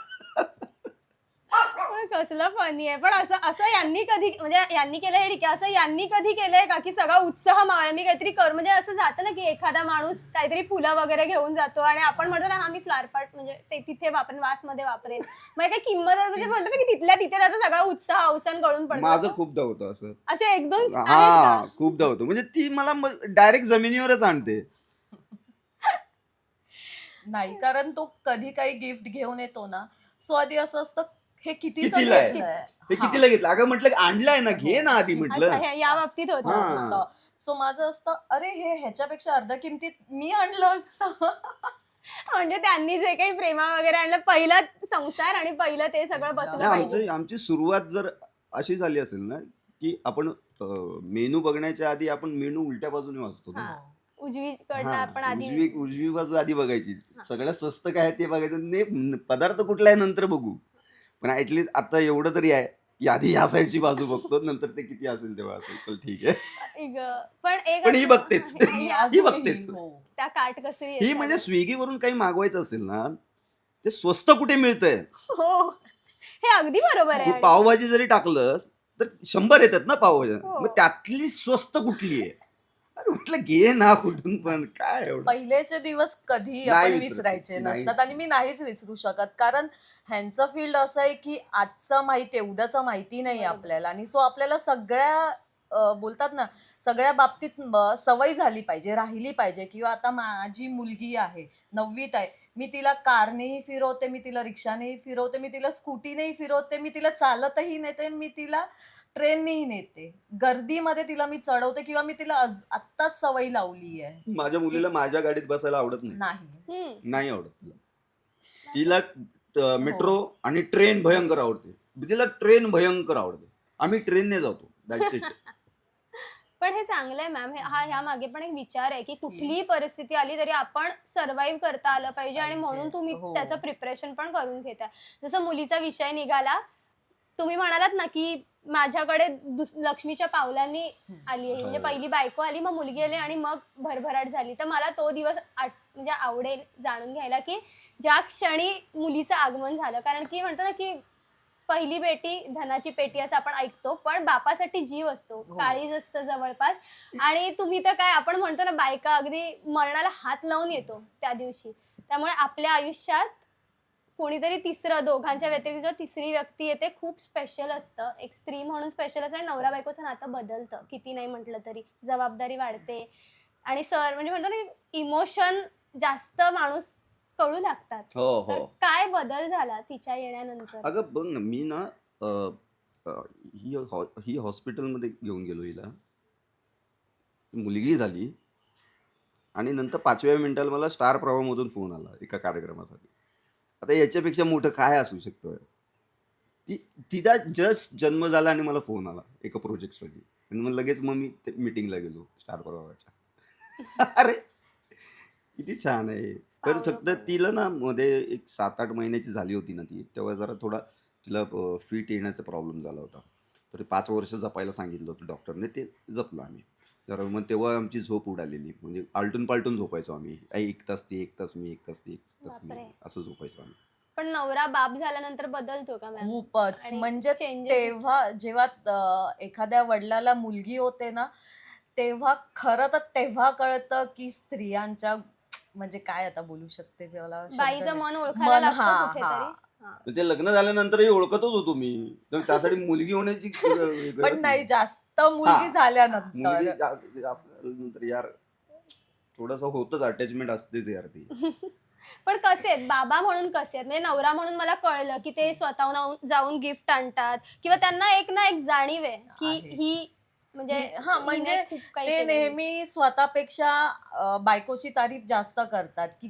पण कसलं फनी आहे. पण असं असं यांनी कधी, म्हणजे यांनी केलंय ठीक आहे, असं यांनी कधी केलंय का की सगळा उत्साह मावळला, मी काहीतरी कर, म्हणजे असं जातं ना की एखादा माणूस काहीतरी फुलं वगैरे घेऊन जातो आणि आपण म्हणतो ना हा मी फ्लावर पॉट म्हणजे ते तिथे वापरेन, वासमध्ये वापरेन, मग काही किंमत म्हणजे म्हणतो ना की तिथल्या तिथे त्याचा सगळा उत्साह अवसान गळून पडतो. माझं असं- खूपदा होतं असं. असे एक दोन आहेत हा का? खूपदा होतं, म्हणजे ती मला डायरेक्ट जमिनीवरच आणते. नाही, कारण तो कधी काही गिफ्ट घेऊन येतो ना, सो आधी असं असतं, हे कितीचं कितीला आहे? घेतलंय? हे हा. कितीला घेतलं? अगं म्हटलं आणलाय ना, घे ना आधी अच्छा, म्हटलं. या बाबतीत होतं. हा. सो माझं असतं, अरे हे ह्याच्यापेक्षा अर्ध्या किमतीत मी आणलं असतं. म्हणजे त्यांनी जे काही प्रेमा वगैरे आणलं, पहिला संसार आणि पहिलं ते सगळं बसलं नाही, पाहिजे. आमची सुरुवात जर अशी झाली असेल ना, की आपण मेनू बघण्याच्या आधी आपण मेनू उलट्या बाजूने वाचतो ना. हा. उजवीकडनं हा, आपण आधी उजवी बाजू आधी बघायची, सगळ्यात स्वस्त काय आहे ते बघायचं, नाही पदार्थ कुठला आहे नंतर बघू, पण ऍटलीस्ट आता एवढं तरी आहे की आधी ह्या साईडची बाजू बघतो, नंतर ते किती असेल तेव्हा असेल, चल ठीक आहे. पण एक पण ही असं- बघतेच. मी या- ही अजूनही, बघतेच. हो. त्या काटकसरी ही आहेत म्हणजे त्या. स्विगीवरून काही मागवायचं असेल ना, ते स्वस्त कुठे मिळतंय. हो, हे अगदी बरोबर आहे. तू आणि- पावभाजी जरी टाकलंस तर 100 येतात ना पावभाज्या, हो. मग त्यातली स्वस्त कुठली आहे? अरे म्हटलं घे ना कुठून पण, काय एवढं. पहिलेचे दिवस कधी नाही आपण विसरत. विसरायचे नाही. नसतात आणि मी नाहीच विसरू शकत, कारण ह्यांचं फील्ड असं आहे की आजचं माहिती आहे, उद्याचं माहिती नाही बरोबर. आपल्याला, आणि सो आपल्याला सगळ्या बोलतात ना, सगळ्या बाबतीत सवय झाली पाहिजे, राहिली पाहिजे. किंवा आता माझी मुलगी आहे, 9वीत आहे, मी तिला कारनेही फिरवते, मी तिला रिक्षानेही फिरवते, मी तिला स्कूटीनेही फिरवते, मी तिला चालतही नेते, मी तिला ट्रेननेही नेते, गर्दीमध्ये तिला मी चढवते, किंवा मी तिला आत्ताच सवय लावली आहे. माझ्या मुलीला माझ्या गाडीत बसायला आवडत नाही. नाही, नाही आवडत तिला मेट्रो आणि ट्रेन भयंकर आवडते. तिला ट्रेन भयंकर आवडते. आम्ही ट्रेनने जातो, दॅट्स इट. पण हे चांगलं आहे मॅम, ह्या मागे पण एक विचार आहे की कुठलीही परिस्थिती आली तरी आपण सर्व्हाइव्ह करता आलं पाहिजे, आणि म्हणून तुम्ही हो. त्याचं प्रिपरेशन पण करून घेताय. जसं मुलीचा विषय निघाला, तुम्ही म्हणालात ना की माझ्याकडे लक्ष्मीच्या पावलांनी आली आहे, म्हणजे पहिली बायको आली, मग मुलगी आली आणि मग भरभराट झाली. तर मला तो दिवस म्हणजे आवडेल जाणून घ्यायला की ज्या क्षणी मुलीचं आगमन झालं, कारण की म्हणतो ना की पहिली बेटी धनाची पेटी असं आपण ऐकतो, पण बापासाठी जीव असतो, हो. काळीज असतं जवळपास. आणि तुम्ही तर काय, आपण म्हणतो ना बायका अगदी मरणाला हात लावून येतो त्या दिवशी. त्यामुळे आपल्या आयुष्यात कोणीतरी तिसरं, दोघांच्या व्यतिरिक्त तिसरी व्यक्ती येते, खूप स्पेशल असतं. एक स्त्री म्हणून स्पेशल असतं, आणि नवरा बायकोचं नातं बदलतं किती नाही म्हटलं तरी, जबाबदारी वाढते, आणि म्हणजे म्हणतो ना इमोशन जास्त माणूस कळू लागतात. हो तर हो. काय बदल झाला तिच्या येण्यानंतर? अगं बघ ना, मी ना ही हॉस्पिटलमध्ये घेऊन गेलो हिला, मुलगी झाली, आणि नंतर 5व्या मिनिटाला मला स्टार प्रवाहमधून फोन आला एका कार्यक्रमासाठी. आता याच्यापेक्षा मोठं काय असू शकतं. तिचा जस्ट जन्म झाला आणि मला फोन आला एका प्रोजेक्टसाठी, आणि मग लगेच मग मी मीटिंगला गेलो स्टार प्रवाहाच्या. अरे किती छान आहे. तर फक्त तिला ना मध्ये एक 7-8 महिन्याची झाली होती ना ती, तेव्हा जरा थोडा तिला फिट येण्याचा प्रॉब्लेम झाला होता. तर 5 वर्ष जपायला सांगितलं होतं डॉक्टरने, ते जपलं आम्ही. तर मग तेव्हा आमची झोप उडालेली, म्हणजे आलटून पालटून झोपायचो आम्ही. 1 तास ती, 1 तास मी, 1 तास ती, 1 तास मी, बापरे. असं झोपायचो आम्ही. पण नवरा बाप झाल्यानंतर बदलतो का मॅम? खूपच. आणि म्हणजे changes तेव्हा जेव्हा एखाद्या वडिलाला मुलगी होते ना, तेव्हा खरं तर तेव्हा कळतं की स्त्रियांच्या, म्हणजे काय आता बोलू शकते, मला शब्द बाईचं नाही. मन ओळखायला मन, लागतं हा, कुठेतरी. हा. हा. तर ते लग्न झाल्यानंतरही ओळखतच होतो मी, तर त्यासाठी मुलगी होण्याची पण नाही, जास्त मुलगी झाल्यानंतर मुलगी झाल्यानंतर यार थोडंसं होतच, अटॅचमेंट असतेच यार ती. पण कसे आहेत बाबा म्हणून, कसे आहेत म्हणजे नवरा म्हणून मला कळलं की ते स्वतःहून जाऊन गिफ्ट आणतात किंवा त्यांना एक ना एक जाणीव आहे की आहे. ही म्हणजे हा हिने म्हणजे खूप काही ते केलेलं आहे. नेहमी स्वतःपेक्षा बायकोची तारीफ जास्त करतात की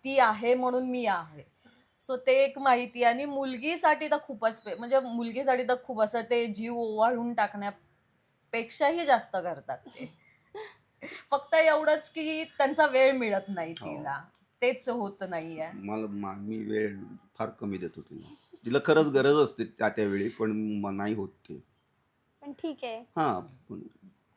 ती आहे म्हणून मी आहे. सो ते एक माहिती आणि मुलगीसाठी तर खूपच म्हणजे मुलगीसाठी तर खूप असं ते जीव ओवाळून टाकण्यापेक्षाही जास्त करतात ते. फक्त एवढंच की त्यांचा वेळ मिळत नाही तिला. तेच होत नाहीये. मी वेळ फार कमी देतो तिला. तिला खरंच गरज असते त्यावेळी, पण नाही होत ते. पण ठीक आहे, हा पण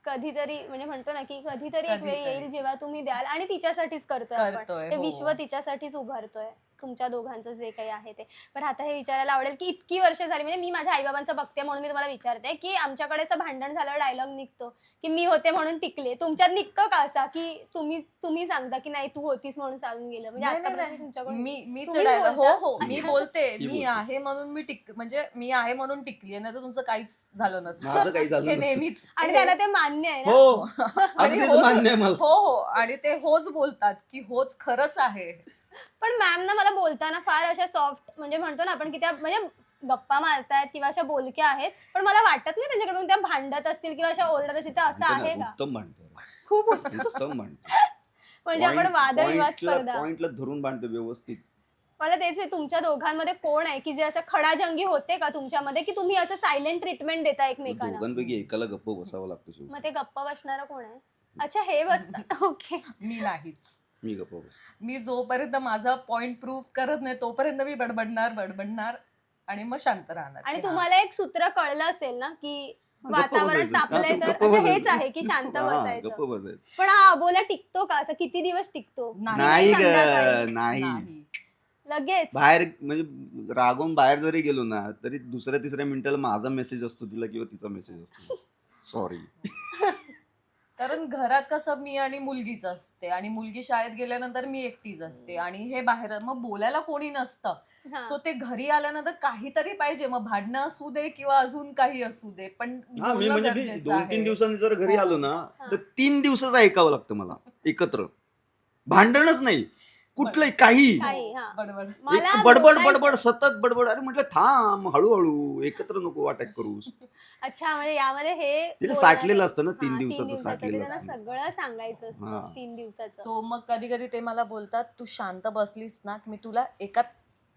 कधीतरी म्हणजे म्हणतो ना की कधीतरी एक वेळ कधीतरी. येईल जेव्हा तुम्ही द्याल आणि तिच्यासाठीच करतोय आपण. करतोय, हे हो. विश्व तिच्यासाठीच उभारतोय, तुमच्या दोघांचं जे काही आहे ते. पण आता हे विचारायला आवडेल की इतकी वर्ष झाली म्हणजे मी माझ्या आईबाबांचं बघते म्हणून मी तुम्हाला विचारते की आमच्याकडेचं भांडण झालं डायलॉग निघतो की मी होते म्हणून टिकले. तुमच्यात निघतो का असा की तुम्ही सांगता की नाही तू होतीस म्हणून चालून गेलं म्हणजे नाही, नाही, आतापर्यंत नाही. तुमच्याकडून मीच तुम्हीच डायलॉग हो बोलता? हो मी अच्छा. बोलते ही मी बोलते. आहे म्हणून म्हणजे मी आहे म्हणून टिकली नाही तर तुमचं काहीच झालं नसतं. माझं काही झालं हे नसतं. नेहमीच आणि त्यांना ते मान्य आहे ना. हो आणि अगदीच होच- मान्य आहे मला. हो हो आणि ते होच बोलतात की होच खरंच आहे. पण मॅम ना मला बोलताना फार अशा सॉफ्ट म्हणजे म्हणतो ना आपण की त्या म्हणजे गप्पा मारतायत किंवा अशा बोलक्या आहेत, पण मला वाटत नाही त्यांच्याकडून त्या भांडत असतील किंवा अशा ओरडत असतील. तर असं आहे का? उत्तम भांडतो. खूप उत्तम भांडतो. म्हणजे आपण वादविवाद स्पर्धा. पॉइंटला धरून भांडतो व्यवस्थित. मला तेच तुमच्या दोघांमध्ये कोण आहे की जे असं खडाजंगी होते का तुमच्यामध्ये की तुम्ही असं सायलेंट ट्रीटमेंट देता एकमेकांना? दोघांपैकी एकाला गप्प बसावं लागतं शेवटी. मग ते गप्पा बसणारं कोण आहे? अच्छा हे बसतात. ओके. मी नाहीच. मी गप्प बसतो. मी जोपर्यंत माझा पॉइंट प्रूव्ह करत नाही तोपर्यंत मी बडबडणार आणि मग शांत राहणार. आणि की हा. तुम्हाला एक सूत्र कळलं असेल ना की गप्प वातावरण बसायचं. तापलंय तर गप्प असं बसायचं. हेच आहे की शांत हा, बसायचं. गप्प बसायचं. पण हा अबोला टिकतो का? असं किती दिवस टिकतो? नाही संध्याकाळी? नाही. लगेच बाहेर म्हणजे रागवून बाहेर जरी गेलो ना तरी दुसऱ्या तिसऱ्या मिनिटाला माझा मेसेज असतो तिला किंवा तिचा मेसेज असतो. सॉरी. कारण घरात कसं मी आणि मुलगीच असते आणि मुलगी शाळेत गेल्यानंतर मी एकटीच असते आणि हे बाहेर मग बोलायला कोणी नसतं. हा. सो ते घरी आल्यानंतर काहीतरी पाहिजे, मग भांडणं असू दे किंवा अजून काही असू दे, पण हा मी बोलणं म्हणजे गरजेचं 2-3 आहे. दिवसांनी जर घरी हो. आलो ना तर 3 दिवसाचं ऐकावं लागतं मला एकत्र. भांडणच नाही कुठलंही काही. काही हा बडबड. मला एक बडबड बोलायचं. बडबड सतत बडबड. अरे म्हटलं थांब हळूहळू एकत्र नको अटॅक करूस. अच्छा म्हणजे यामध्ये हे तिला बोलणार साठलेलं आहे. असतं ना, 3 हा, दिवसाचं दिवसाचं. साठलेलं ते त्यांना असतं. सगळं सांगायचं असतं हा. 3 दिवसाचं. सो मग कधी कधी ते मला बोलतात तू शांत बसलीस ना मी तुला एका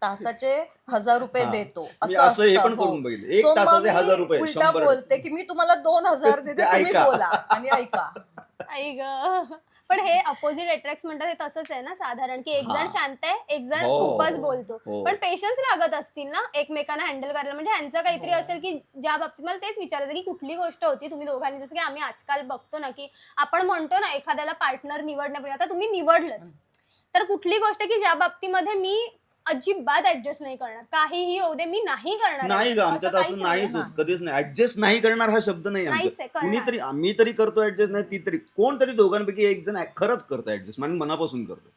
तासाचे 1000 रुपये हा. देतो मी असं असं हे असतं. पण हो. करून बघितलं. 1 So मग तासाचे मी 1000 रुपये उलटा 100. बोलते की मी तुम्हाला 2000 देते, ते तुम्ही ऐका. बोला आणि ऐका. आई ग. पण हे अपोजिट अट्रॅक्ट म्हणतात हे तसंच आहे ना साधारण की एक जण हा. शांत आहे एक जण हो. खूपच बोलतो. हो. पण पेशन्स लागत असतील ना एकमेकांना हँडल करायला. म्हणजे ह्यांचं काहीतरी हो. असेल की ज्या बाबतीत मला तेच विचारायचं की कुठली गोष्ट होती तुम्ही दोघांनी जसं की आम्ही आजकाल बघतो ना की आपण म्हणतो ना एखाद्याला पार्टनर निवडण्यापूर्वी आता तुम्ही निवडलंच तर कुठली गोष्ट की ज्या बाबतीमध्ये मी अजिबात ऍडजस्ट नाही करणार काहीही होऊ दे मी नाही करणार नाही ग आमच्यात काहीच असं नाहीच होत नाही. कधीच नाही. ऍडजस्ट नाही करणार हा शब्द नाही नाहीच आहे, आमच्यात. करणार. कुणीतरी मी तरी करतो ऍडजस्ट, नाही ती तरी कोणतरी दोघांपैकी एक जण खरंच करतो ऍडजस्ट. आणि मनापासून करतो.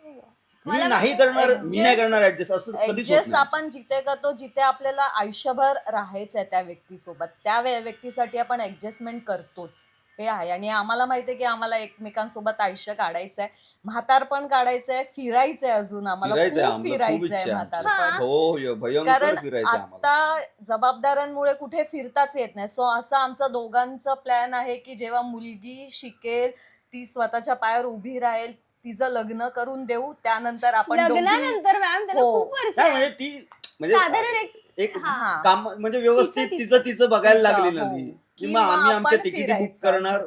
मी मला नाही करणार, मी नाही adjust- करणार ऍडजस्ट असं कधीच होत ऍडजस्ट नाही. आपण जिथे करतो जिथे आपल्याला आयुष्यभर राहायचंय त्या व्यक्तीसोबत त्या व्यक्तीसाठी आपण ऍडजस्टमेंट करतोच हे आहे. आणि आम्हाला माहितीये की आम्हाला एकमेकांसोबत आयुष्य काढायचंय, म्हातारपण काढायचंय, फिरायचंय, अजून आम्हाला फिरायचंय खूप आम्हाला, खूप फिरायचंय इच्छा आहे म्हातारपण. हा. हो भयंकर कारण फिरायचं आम्हाला. आता जबाबदाऱ्यांमुळे कुठे फिरताच येत नाही. सो असं आमचं दोघांचं प्लॅन आहे की जेव्हा मुलगी शिकेल, ती स्वतःच्या पायावर उभी राहील, तिचं लग्न करून देऊ, त्यानंतर आपण दोघी लग्नानंतर मॅम त्याला हो. खूप वर्ष नाही आहे. म्हणजे ती म्हणजे साधारण एक हा. काम म्हणजे व्यवस्थित तिचं- तिचं बघायला तिचं, लागली ना हो. ती की की मग मग आम्ही आपण आमच्या तिकीट बुक फिरायचं. करणार,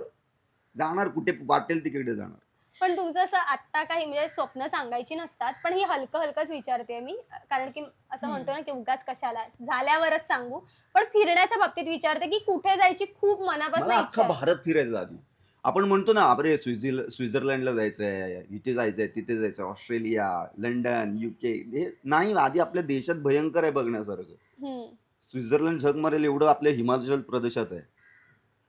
जाणार कुठे वाटेल तिकडे जाणार. पण तुमचं असं आत्ता काही म्हणजे स्वप्न सांगायची नसतात पण ही हलकं हलकंच विचारते मी कारण की असं म्हणतो ना की उगाच कशाला झाल्यावरच सांगू. पण फिरण्याच्या बाबतीत विचारते की कुठे जायची खूप मनापासून मला इच्छा अख्खा आहे. भारत फिरायचं आधी. आपण म्हणतो ना अरे स्वित्झर्लंडला जायचंय, इथे जायचंय, तिथे जायचंय, ऑस्ट्रेलिया, लंडन, UK. हे नाही, आधी आपल्या देशात भयंकर आहे बघण्यासारखं. हम्म. स्वित्झर्लंड जग मरेल एवढं आपल्या हिमाचल प्रदेशात आहे.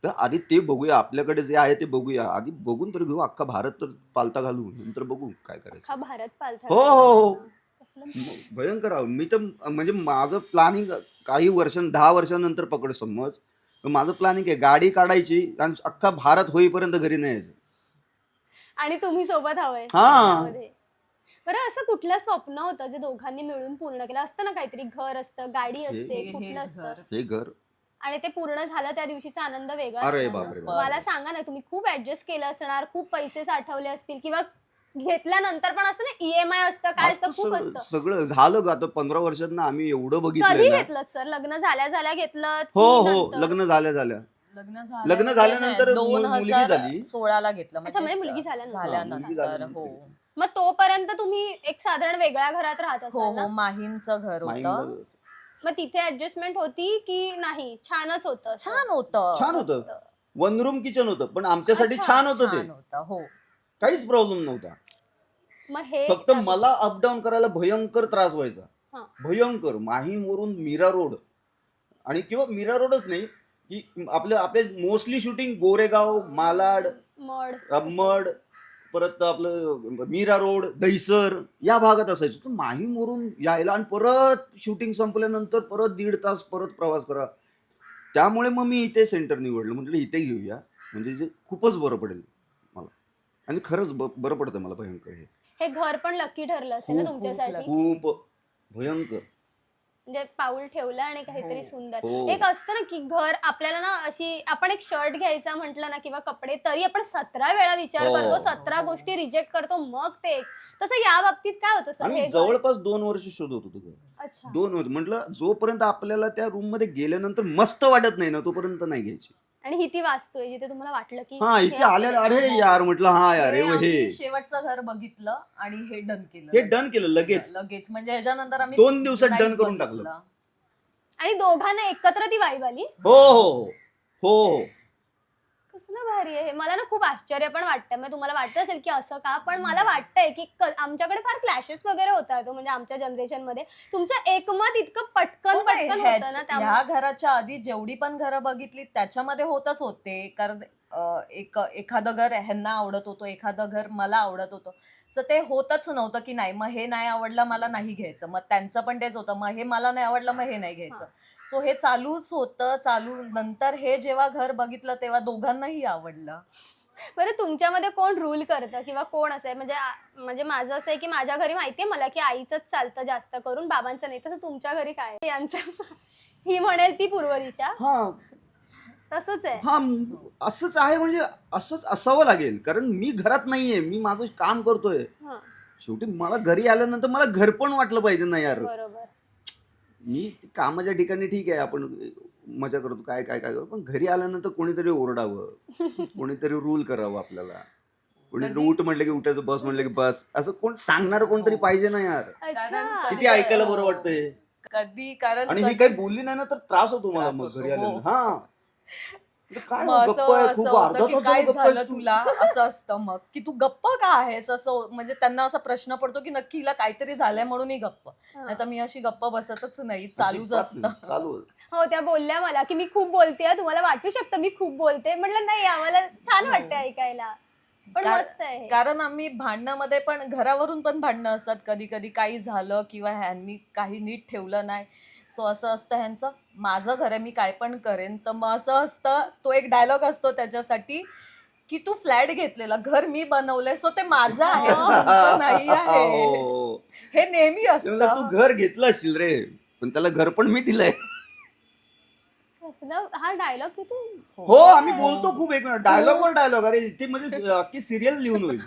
तर आधी ते बघूया, आपल्याकडे जे आहे ते बघूया. आधी बघून तर घेऊ अख्खा भारत, तर पालता घालू, नंतर बघू काय करायचं. हा भारत पालथा. हो, हो, हो. कसलं भयंकर आहो. मी तर म्हणजे माझं प्लॅनिंग काही 10 वर्षानंतर पकड समज, तर माझं प्लॅनिंग आहे गाडी काढायची आणि अख्खा भारत होईपर्यंत घरी नाही यायचं. आणि तुम्ही सोबत हवंय हा. त्यामध्ये. बरं असं कुठलं स्वप्न होतं जे दोघांनी मिळून पूर्ण केलं असतं ना? काहीतरी घर असतं, गाडी असते, हे- कुठलं हेच असतं घर. हे घर आणि ते पूर्ण झालं त्या दिवशीचा आनंद वेगळा अरे असतो ना. बापरे बरं. मला सांगा ना, तुम्ही खूप ऍडजस्ट केलं असणार, खूप पैसे साठवले असतील किंवा घेतल्यानंतर पण असतं ना, EMI असतं, काय असतं, खूप असतं. सगळं झालं का आता 15 वर्षात ना आम्ही एवढं कधी बघितलंय ना. घेतलं सर? लग्न झाल्या झाल्या घेतलं हो की हो नंतर? लग्न झाल्या झाल्या लग्न लग्न झाल्यानंतर मुलगी झाली. 2016ला घेतलं अच्छा, म्हणजे मुलगी झाल्यानंतर मुलगी हो झाल्यानंतर. मग तोपर्यंत तुम्ही एक साधारण वेगळ्या घरात राहत हो असाल ना? हो माहीमचं घर होतं. माहीमला- मग तिथे ऍडजस्टमेंट होती की नाही? छानच होतं असं? छान होतं. छान होतं. मस्त. 1 रूम किचन होतं पण आमच्यासाठी अच्छा, छान होतं ते. छान होतं हो. काहीच प्रॉब्लेम नव्हता. मग हे फक्त मला अपडाऊन करायला भयंकर त्रास व्हायचा. हा. भयंकर. माहीमवरून मीरा रोड आणि किंवा मीरा रोडच नाही की आपले मोस्टली शूटिंग गोरेगाव, मालाड, मड अब्मड, परत आपलं मीरा रोड, दहिसर या भागात असायचं. तर माहीमवरून यायला आणि परत शूटिंग संपल्यानंतर परत 1.5 तास परत प्रवास करा. त्यामुळे मग मी इथे सेंटर निवडलं. म्हटलं इथे घेऊया म्हणजे जे खूपच बरं पडेल मला. आणि खरंच बरं पडतं मला भयंकर हे. हे घर पण लकी ठरलं असेल ना खूप- तुमच्यासाठी? खूप भयंकर. म्हणजे पाऊल ठेवलं आणि काहीतरी हो. सुंदर. हो. एक असतं ना की घर आपल्याला ना, अशी आपण एक शर्ट घ्यायचा म्हटलं ना किंवा कपडे, तरी आपण 17 वेळा विचार हो. करतो, 17 गोष्टी रिजेक्ट करतो, मग ते एक. तसं या बाबतीत काय होतं सर? आम्ही हे घर? जवळपास 2 वर्ष शोधत होतो घर. अच्छा. 2 वर्ष म्हटलं जोपर्यंत आपल्याला त्या रूम मध्ये गेल्यानंतर मस्त वाटत नाही ना तोपर्यंत नाही घ्यायची. आणि ही ती वास्तू आहे जिथे तुम्हाला वाटलं की हा हे इथे आलेलं आपलं- अरे यार म्हटलं हा यार हे हे आम्ही शेवटचं घर बघितलं आणि हे डन केलं. हे डन केलं लगेच. लगेच म्हणजे ह्याच्यानंतर आम्ही 2 दिवसात नाहीच डन करून बघितलं. टाकलं. आणि दोघांना एकत्र ती वाईब आली. हो हो हो हो. कसलं भारी आहे हे. मला ना खूप आश्चर्य पण वाटतं. मग तुम्हाला वाटत असेल की असं का, पण मला वाटतंय की आमच्याकडे फार क्लॅशेस वगैरे होतात म्हणजे आमच्या जनरेशन मध्ये. तुमचं एकमत इतकं पटकन हो नाही, पटकन होतं ना त्यामुळे. ह्या घराच्या आधी जेवढी पण घरं बघितली त्याच्यामध्ये होतच होते. कारण एखादं घर ह्यांना आवडत होतं, एखादं घर मला आवडत होतं. सो ते होतच नव्हतं की नाही मग हे नाही आवडलं मला नाही घ्यायचं. मग त्यांचं पण तेच होतं, मग हे मला नाही आवडलं मग हे नाही घ्यायचं. सो हे चालूच होतं. नंतर हे जेव्हा घर बघितलं तेव्हा दोघांनाही आवडलं. बरं तुमच्यामध्ये कोण रूल करतं किंवा कोण असं आहे? म्हणजे माझं असं आहे की माझ्या घरी माहितीये मला की आईचंच चालतं जास्त करून, बाबांचं नाही. तसं तुमच्या घरी काय आहे? यांचं ही म्हणेल ती पूर्व दिशा, हा तसंच आहे. हा असंच आहे म्हणजे असंच असावं लागेल कारण मी घरात नाहीये. मी माझं काम करतोय. हं, शेवटी मला घरी आल्यानंतर मला घर पण वाटलं पाहिजे ना यार. बरोबर. मी कामाच्या ठिकाणी ठीक आहे आपण मजा करतो काय काय काय पण घरी आल्यानंतर कोणीतरी ओरडावं कोणीतरी रूल करावं आपल्याला. कोणीतरी उठ म्हटलं की उठायचं, बस म्हटलं की बस. असं कोण सांगणार कोणतरी पाहिजे ना यार. अच्छा. किती ऐकायला बरं वाटतंय. कधी कारण आणि ही काही बोलली नाही ना तर त्रास होतो मला त्रास मग होतो, घरी हो. आल्यानंतर. हा काय मग गप्प आहे असं खूप होतं अर्धा की तास काय झालं गप्प झालं आहेस तू. तुला असं असतं मग की तू गप्प का आहेस असं. म्हणजे त्यांना असा प्रश्न पडतो की नक्की हिला काहीतरी झालंय म्हणून ही गप्प. नाही तर मी अशी गप्प बसतच नाही, चालूच अजिबात असतं. नाही, चालू. हो, त्या बोलल्या मला की मी खूप बोलते, तुम्हाला वाटू शकतं मी खूप बोलते. म्हटलं नाही, आम्हाला छान वाटतं ऐकायला, पण मस्त आहे हे. कारण आम्ही भांडणामध्ये पण घरावरून पण भांडणं असतात कधी कधी. काही झालं किंवा ह्यांनी काही नीट ठेवलं नाही. सो असं असतं ह्यांचं माझं घर आहे मी काय पण करेन. तर मग असं असतं, तो एक डायलॉग असतो त्याच्यासाठी की तू फ्लॅट घेतलेला, घर मी बनवलंय सो ते माझं आहे तुमचं नाही आहे. हो. हे नेहमी ते म्हणलं, असतं. तू घर घेतलं असशील रे पण त्याला घर पण मी दिलंय. कसलं हा डायलॉग किती हो आम्ही बोलतो खूप एक डायलॉग वर डायलॉग. अरे इथे म्हणजे अख्खी सिरियल लिहून होईल.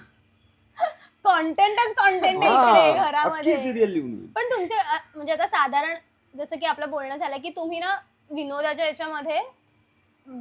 कॉन्टेंटच कॉन्टेंट आहे हा, इकडे अख्खी घरामध्ये. सिरियल लिहून होईल. पण तुमचे म्हणजे आता साधारण जसं की आपलं बोलणं झालं की तुम्ही ना विनोदाच्या याच्यामध्ये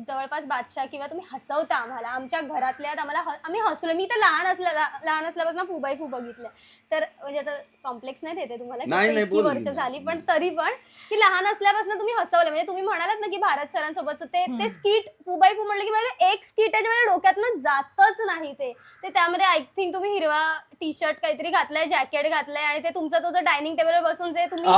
जवळपास बादशाह किंवा तुम्ही हसवता आम्हाला. आमच्या घरातल्या आम्ही हसलो. मी तर लहान असल्यापासून फुबाई फू बघितलं. तर म्हणजे आता कॉम्प्लेक्स नाही देते तुम्हाला नाही, की नाही, इतकी बोल वर्ष ना. झाली, पण तरी पण की लहान असल्यापासून तुम्ही हसवलं. म्हणजे तुम्ही म्हणालात ना की भारत सरांसोबतचं ते स्किट फुबाई फू म्हणलं की माझं एक स्किट आहे जे माझ्या डोक्यातनं जातच नाही. ते त्यामध्ये आय थिंक तुम्ही हिरवा टी शर्ट काहीतरी घातलाय, जॅकेट घातलंय आणि ते तुमचा तो जो डायनिंग टेबलवर बसून जे तुम्ही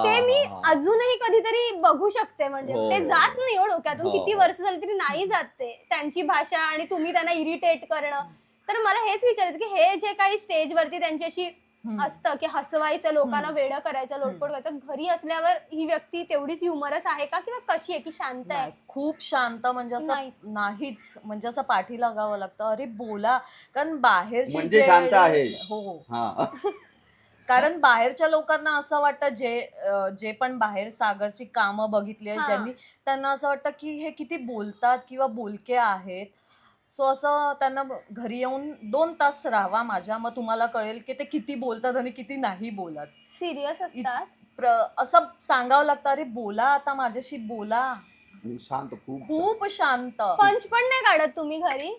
ते मी अजूनही कधीतरी बघू शकते. म्हणजे हो. ते जात नाही हो डोक्यातून. हो. किती वर्ष झाली तरी नाही जात ते. त्यांची भाषा आणि तुम्ही त्यांना इरिटेट करणं. तर मला हेच विचारायचं की हे जे काही स्टेजवरती त्यांची अशी असतं की हसवायचं, लोकांना वेडं करायचं, लोटपोट करायचं, घरी असल्यावर ही व्यक्ती तेवढीच ह्युमरस आहे का किंवा कशी आहे की शांत आहे? नाही, खूप शांत, म्हणजे असं नाही. नाहीच, म्हणजे असं पाठी लागावं लागतं, अरे बोला. कारण बाहेरची म्हणजे शांत आहे. हो, हा. कारण बाहेरच्या लोकांना असं वाटतं, जे पण बाहेर सागरची कामं बघितली आहेत हा. ज्यांनी, त्यांना असं वाटतं की हे किती बोलतात किंवा बोलके आहेत. सो असं त्यांना घरी येऊन 2 तास राहावा माझ्या, मग तुम्हाला कळेल की ते किती बोलतात आणि किती नाही बोलत. सिरियस असतात. असं सांगावं लागतं, अरे बोला आता माझ्याशी बोला. आणि शांत, खूप शांत. खूप शांत. पंच पण नाही काढत तुम्ही घरी?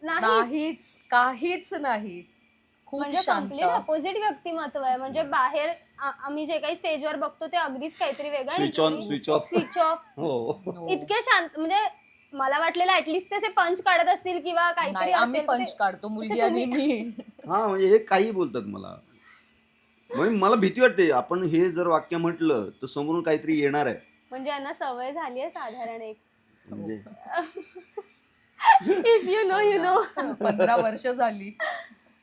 नाही. नाहीच, काहीच नाही. खूप म्हणजे शांत. कम्प्लीट अपोजिट व्यक्तिमत्व आहे. म्हणजे बाहेर आम्ही जे काही स्टेजवर बघतो ते अगदीच काहीतरी वेगळं आणि switch on switch off. Switch off. हो. No. इतके शांत, म्हणजे मला वाटलेलं ऍटलिस्ट ते पंच काढत असतील किंवा काहीतरी नाही, आम्ही असेल. पंच काढतो, मुलगी आणि मी. हा, म्हणजे हे काही बोलतात मला. म्हणजे मला भीती वाटते, आपण हे जर वाक्य म्हटलं तर समोरून काहीतरी येणार आहे. म्हणजे यांना सवय झाली आहे साधारण एक. म्हणजे if you know you know. 15 वर्ष झाली.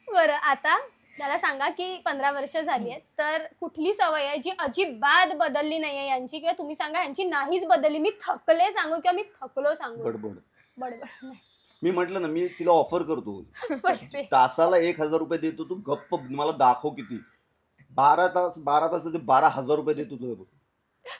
बरं, आता त्याला सांगा की 15 वर्ष झाली आहेत, तर कुठली सवय आहे जी अजिबात बदलली नाहीये यांची, किंवा तुम्ही सांगा यांची नाहीच बदलली, मी थकले सांगू किंवा मी थकलो सांगू? बडबड. बडबड नाही. मी म्हटलं ना, मी तिला ऑफर करतो, पैसे. तासाला 1,000 रुपये देतो, तू गप्प मला दाखव किती. 12 तासाचे 12,000 रुपये देतो तुला.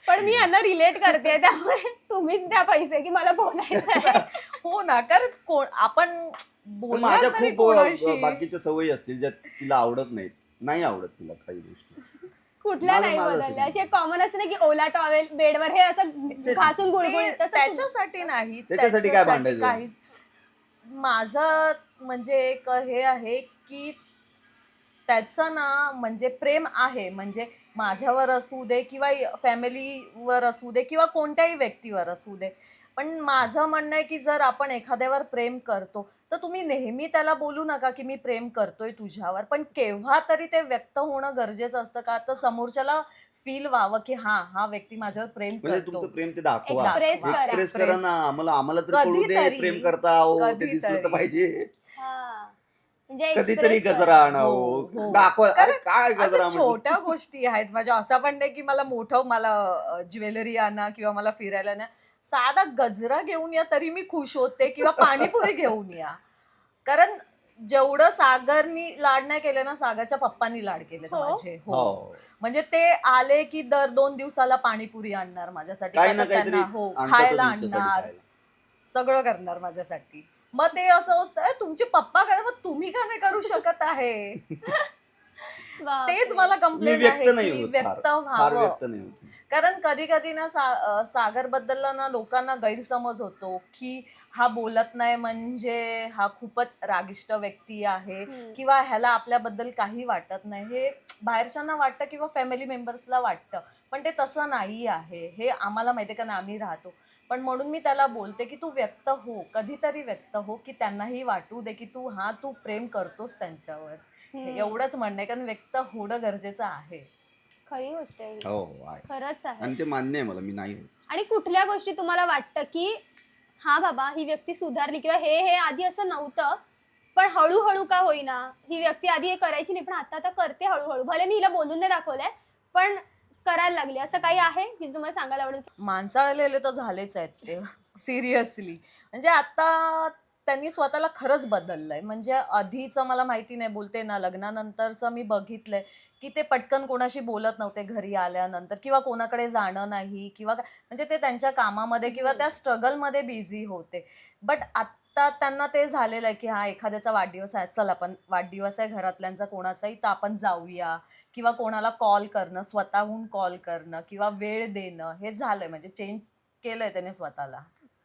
पण मी यांना रिलेट करते, त्यामुळे तुम्हीच द्या पैसे की मला बोलायचं आहे. हो ना, कारण आपण पण बोलणार माझ्या तरी खूप कोणाशी? बाकीच्या सवयी असतील ज्या तिला आवडत नाहीत. नाही आवडत तिला काही गोष्टी. कुठल्या माझं- नाही माझं बदलल्या? असेल. असे कॉमन असते ना की ओला टॉवेल बेडवर हे असं घासून गुळगुळीत, ते तसं त्याच्यासाठी नाही, त्याच्यासाठी काय भांडायचं? काहीच. माझं म्हणजे एक हे आहे की त्याचं ना, म्हणजे प्रेम आहे, म्हणजे माझ्यावर असू दे किंवा फॅमिलीवर असू दे किंवा कोणत्याही व्यक्तीवर असू दे. पण माझं म्हणणं आहे की जर आपण एखाद्यावर प्रेम करतो तर तुम्ही नेहमी त्याला बोलू नका की मी प्रेम करतोय तुझ्यावर, पण केव्हा तरी ते व्यक्त होणं गरजेचं असतं का, तर समोरच्याला फील व्हावं की हा व्यक्ती माझ्यावर प्रेम म्हणजे करतो. तुमचं प्रेम ते दाखवा, Express करा. एक्सप्रेस करा ना. आम्हाला तर कळू दे कधीतरी- प्रेम करता. हो, ते कधीतरी. दिसलं तर पाहिजे. हा. म्हणजे कधीतरी express करा. गजरा आणावं, हो, हो. दाखवा. अरे कारण काय असं गजरा म्हणजे? छोट्या गोष्टी आहेत माझ्या, असं पण नाही की मला ज्वेलरी आणा किंवा मला फिरायला ना, साधा गजरा घेऊन या तरी मी खुश होते, किंवा पाणीपुरी घेऊन या. कारण जेवढं सागरनी लाड नाही केले ना, सागरच्या पप्पांनी लाड केले हो? माझे. हो, हो. म्हणजे ते आले की दर 2 दिवसाला पाणीपुरी आणणार माझ्यासाठी, काही का ना तर काहीतरी त्यांना हो आणतातच खायला हिच्यासाठी आणणार, खायला. सगळं करणार माझ्यासाठी. मग ते असं असतं, तुमचे पप्पा करा, मग तुम्ही का नाही करू शकत आहे? बापरे. तेच मला मी कंप्लेंट व्यक्त आहे नाही की होत, व्यक्त फार व्हावं. व्यक्त नाही होत. कारण कधी कधी ना सागर बद्दल ना लोकांना गैरसमज होतो की हा बोलत नाही म्हणजे हा खूपच रागिष्ट व्यक्ती आहे, किंवा ह्याला आपल्याबद्दल काही वाटत नाही, हे बाहेरच्यांना वाटतं किंवा फॅमिली मेंबर्सला वाटतं. पण ते तसं नाही आहे, हे आम्हाला माहिती आहे, कारण आम्ही राहतो. पण म्हणून मी त्याला बोलते की तू व्यक्त हो, कधीतरी व्यक्त हो, की त्यांनाही वाटू दे की तू प्रेम करतोस त्यांच्यावर. एवढंच म्हणणं आहे, कारण व्यक्त होणं गरजेचं आहे. खरी गोष्ट आहे ही. हो, आहे. खरंच आहे. आणि ते मान्य आहे मला, मी नाही होत. आणि कुठल्या गोष्टी तुम्हाला वाटतं की हा बाबा ही व्यक्ती सुधारली, किंवा हे आधी असं नव्हतं पण हळूहळू का होईना ही व्यक्ती आधी हे करायची नाही पण आता करते हळूहळू, भले मी हिला बोलून नाही दाखवलंय पण करायला लागली, असं काही आहे की तुम्हाला सांगायला आवडेल? माणसाळलेले तर झालेच आहेत ते, सिरियसली. म्हणजे आता त्यांनी स्वतःला खरंच बदललंय. म्हणजे आधीचं मला माहिती नाही, बोलते ना, लग्नानंतरचं मी बघितलंय की ते पटकन कोणाशी बोलत नव्हते घरी आल्यानंतर, किंवा कोणाकडे जाणं नाही, किंवा म्हणजे ते त्यांच्या कामामध्ये किंवा त्या स्ट्रगलमध्ये बिझी होते. बट आता त्यांना ते झालेलं आहे की हा एखाद्याचा वाढदिवस आहे, चल आपण वाढदिवस आहे घरातल्यांचा कोणाचाही, तर आपण जाऊया, किंवा कोणाला कॉल करणं, स्वतःहून कॉल करणं किंवा वेळ देणं, हे झालंय. म्हणजे चेंज केलंय त्याने स्वतःला.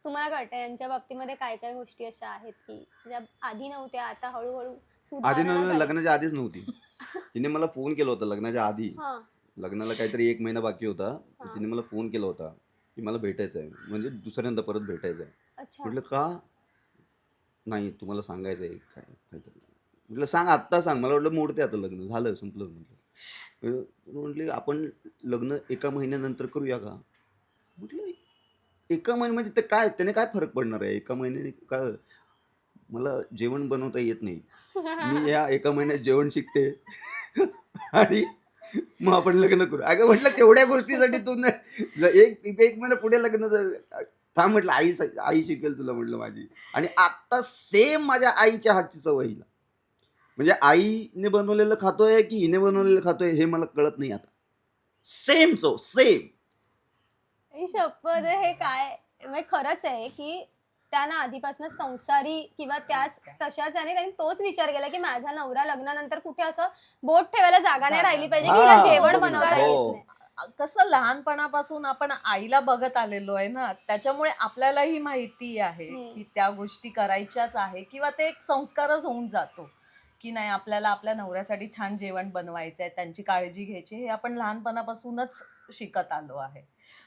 तुम्हाला कळतं यांच्या बाबतीमध्ये काय काय गोष्टी अशा आहेत की ज्या आधी नव्हत्या, आता हळूहळू आधी सुधारणा झाली? लग्नाच्या आधीच नव्हती. तिने मला फोन केला होता लग्नाच्या आधी. हा. लग्नाला काहीतरी 1 महिना बाकी होता. तर हा. तिने मला फोन केला होता की मला भेटायचं आहे, म्हणजे दुसऱ्यांदा परत भेटायचं आहे. अच्छा. म्हटलं का नाही, तुम्हाला सांगायचं आहे काय काहीतरी. म्हटलं सांग, आत्ता सांग. मला वाटलं मोडते आता, लग्न झालं संपलं. म्हटलं म्हटले आपण लग्न 1 महिन्यानंतर करूया का. म्हटलं 1 महिने म्हणजे ते काय, त्याने काय फरक पडणार आहे 1 महिन्याने काय. मला जेवण बनवता येत नाही. मी या एका महिन्यात जेवण शिकते आणि मग आपण लग्न करू. अगं म्हटलं तेवढ्या गोष्टीसाठी तू एक एक महिना पुढे लग्न थांब म्हटलं, आई शिकेल तुला म्हटलं माझी. आणि आता सेम माझ्या आईच्या हातची सवय हिला. म्हणजे आईने बनवलेलं खातोय की हिने बनवलेलं खातोय हे मला कळत नाही आता. सेम चव सेम. ही शपथ हे काय म्हणजे खरंच आहे की त्यांना आधीपासून संसारी किंवा त्याच तशाच आणि त्यांनी तोच विचार केला की माझा नवरा लग्नानंतर कुठे असं बोट ठेवायला जागा नाही राहिली पाहिजे की हिला जेवण बनवता येत नाही. कसं लहानपणापासून आपण आईला बघत आलेलो आहे ना, त्याच्यामुळे आपल्यालाही माहिती आहे की त्या गोष्टी करायच्याच आहे किंवा ते एक संस्कारच होऊन जातो की नाही आपल्याला आपल्या नवऱ्यासाठी छान जेवण बनवायचं आहे, त्यांची काळजी घ्यायची, हे आपण लहानपणापासूनच शिकत आलो आहे.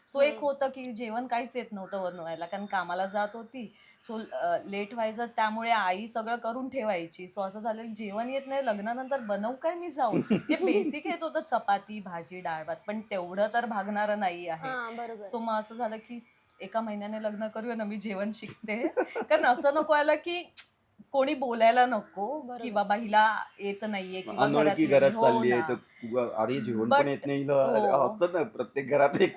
सो एक होतं की जेवण काहीच येत नव्हतं बनवायला कारण कामाला जात होती. सो लेट व्हायचं त्यामुळे आई सगळं करून ठेवायची. सो असं झालेलं जेवण येत नाही, लग्नानंतर बनवू काय मी जाऊन. जे बेसिक येत होतं चपाती भाजी डाळ भात, पण तेवढं तर भागणारं नाही आहे. बरोबर. सो मग असं झालं की एका महिन्याने लग्न करूया ना, मी जेवण शिकते. कारण असं नको व्हायला की कोणी बोलायला नको की बाबा हिला येत नाहीये किंवा अनोळखी घरात चालली आहे तर अरे जेवण पण येत नाही असतं ना, प्रत्येक घरात एक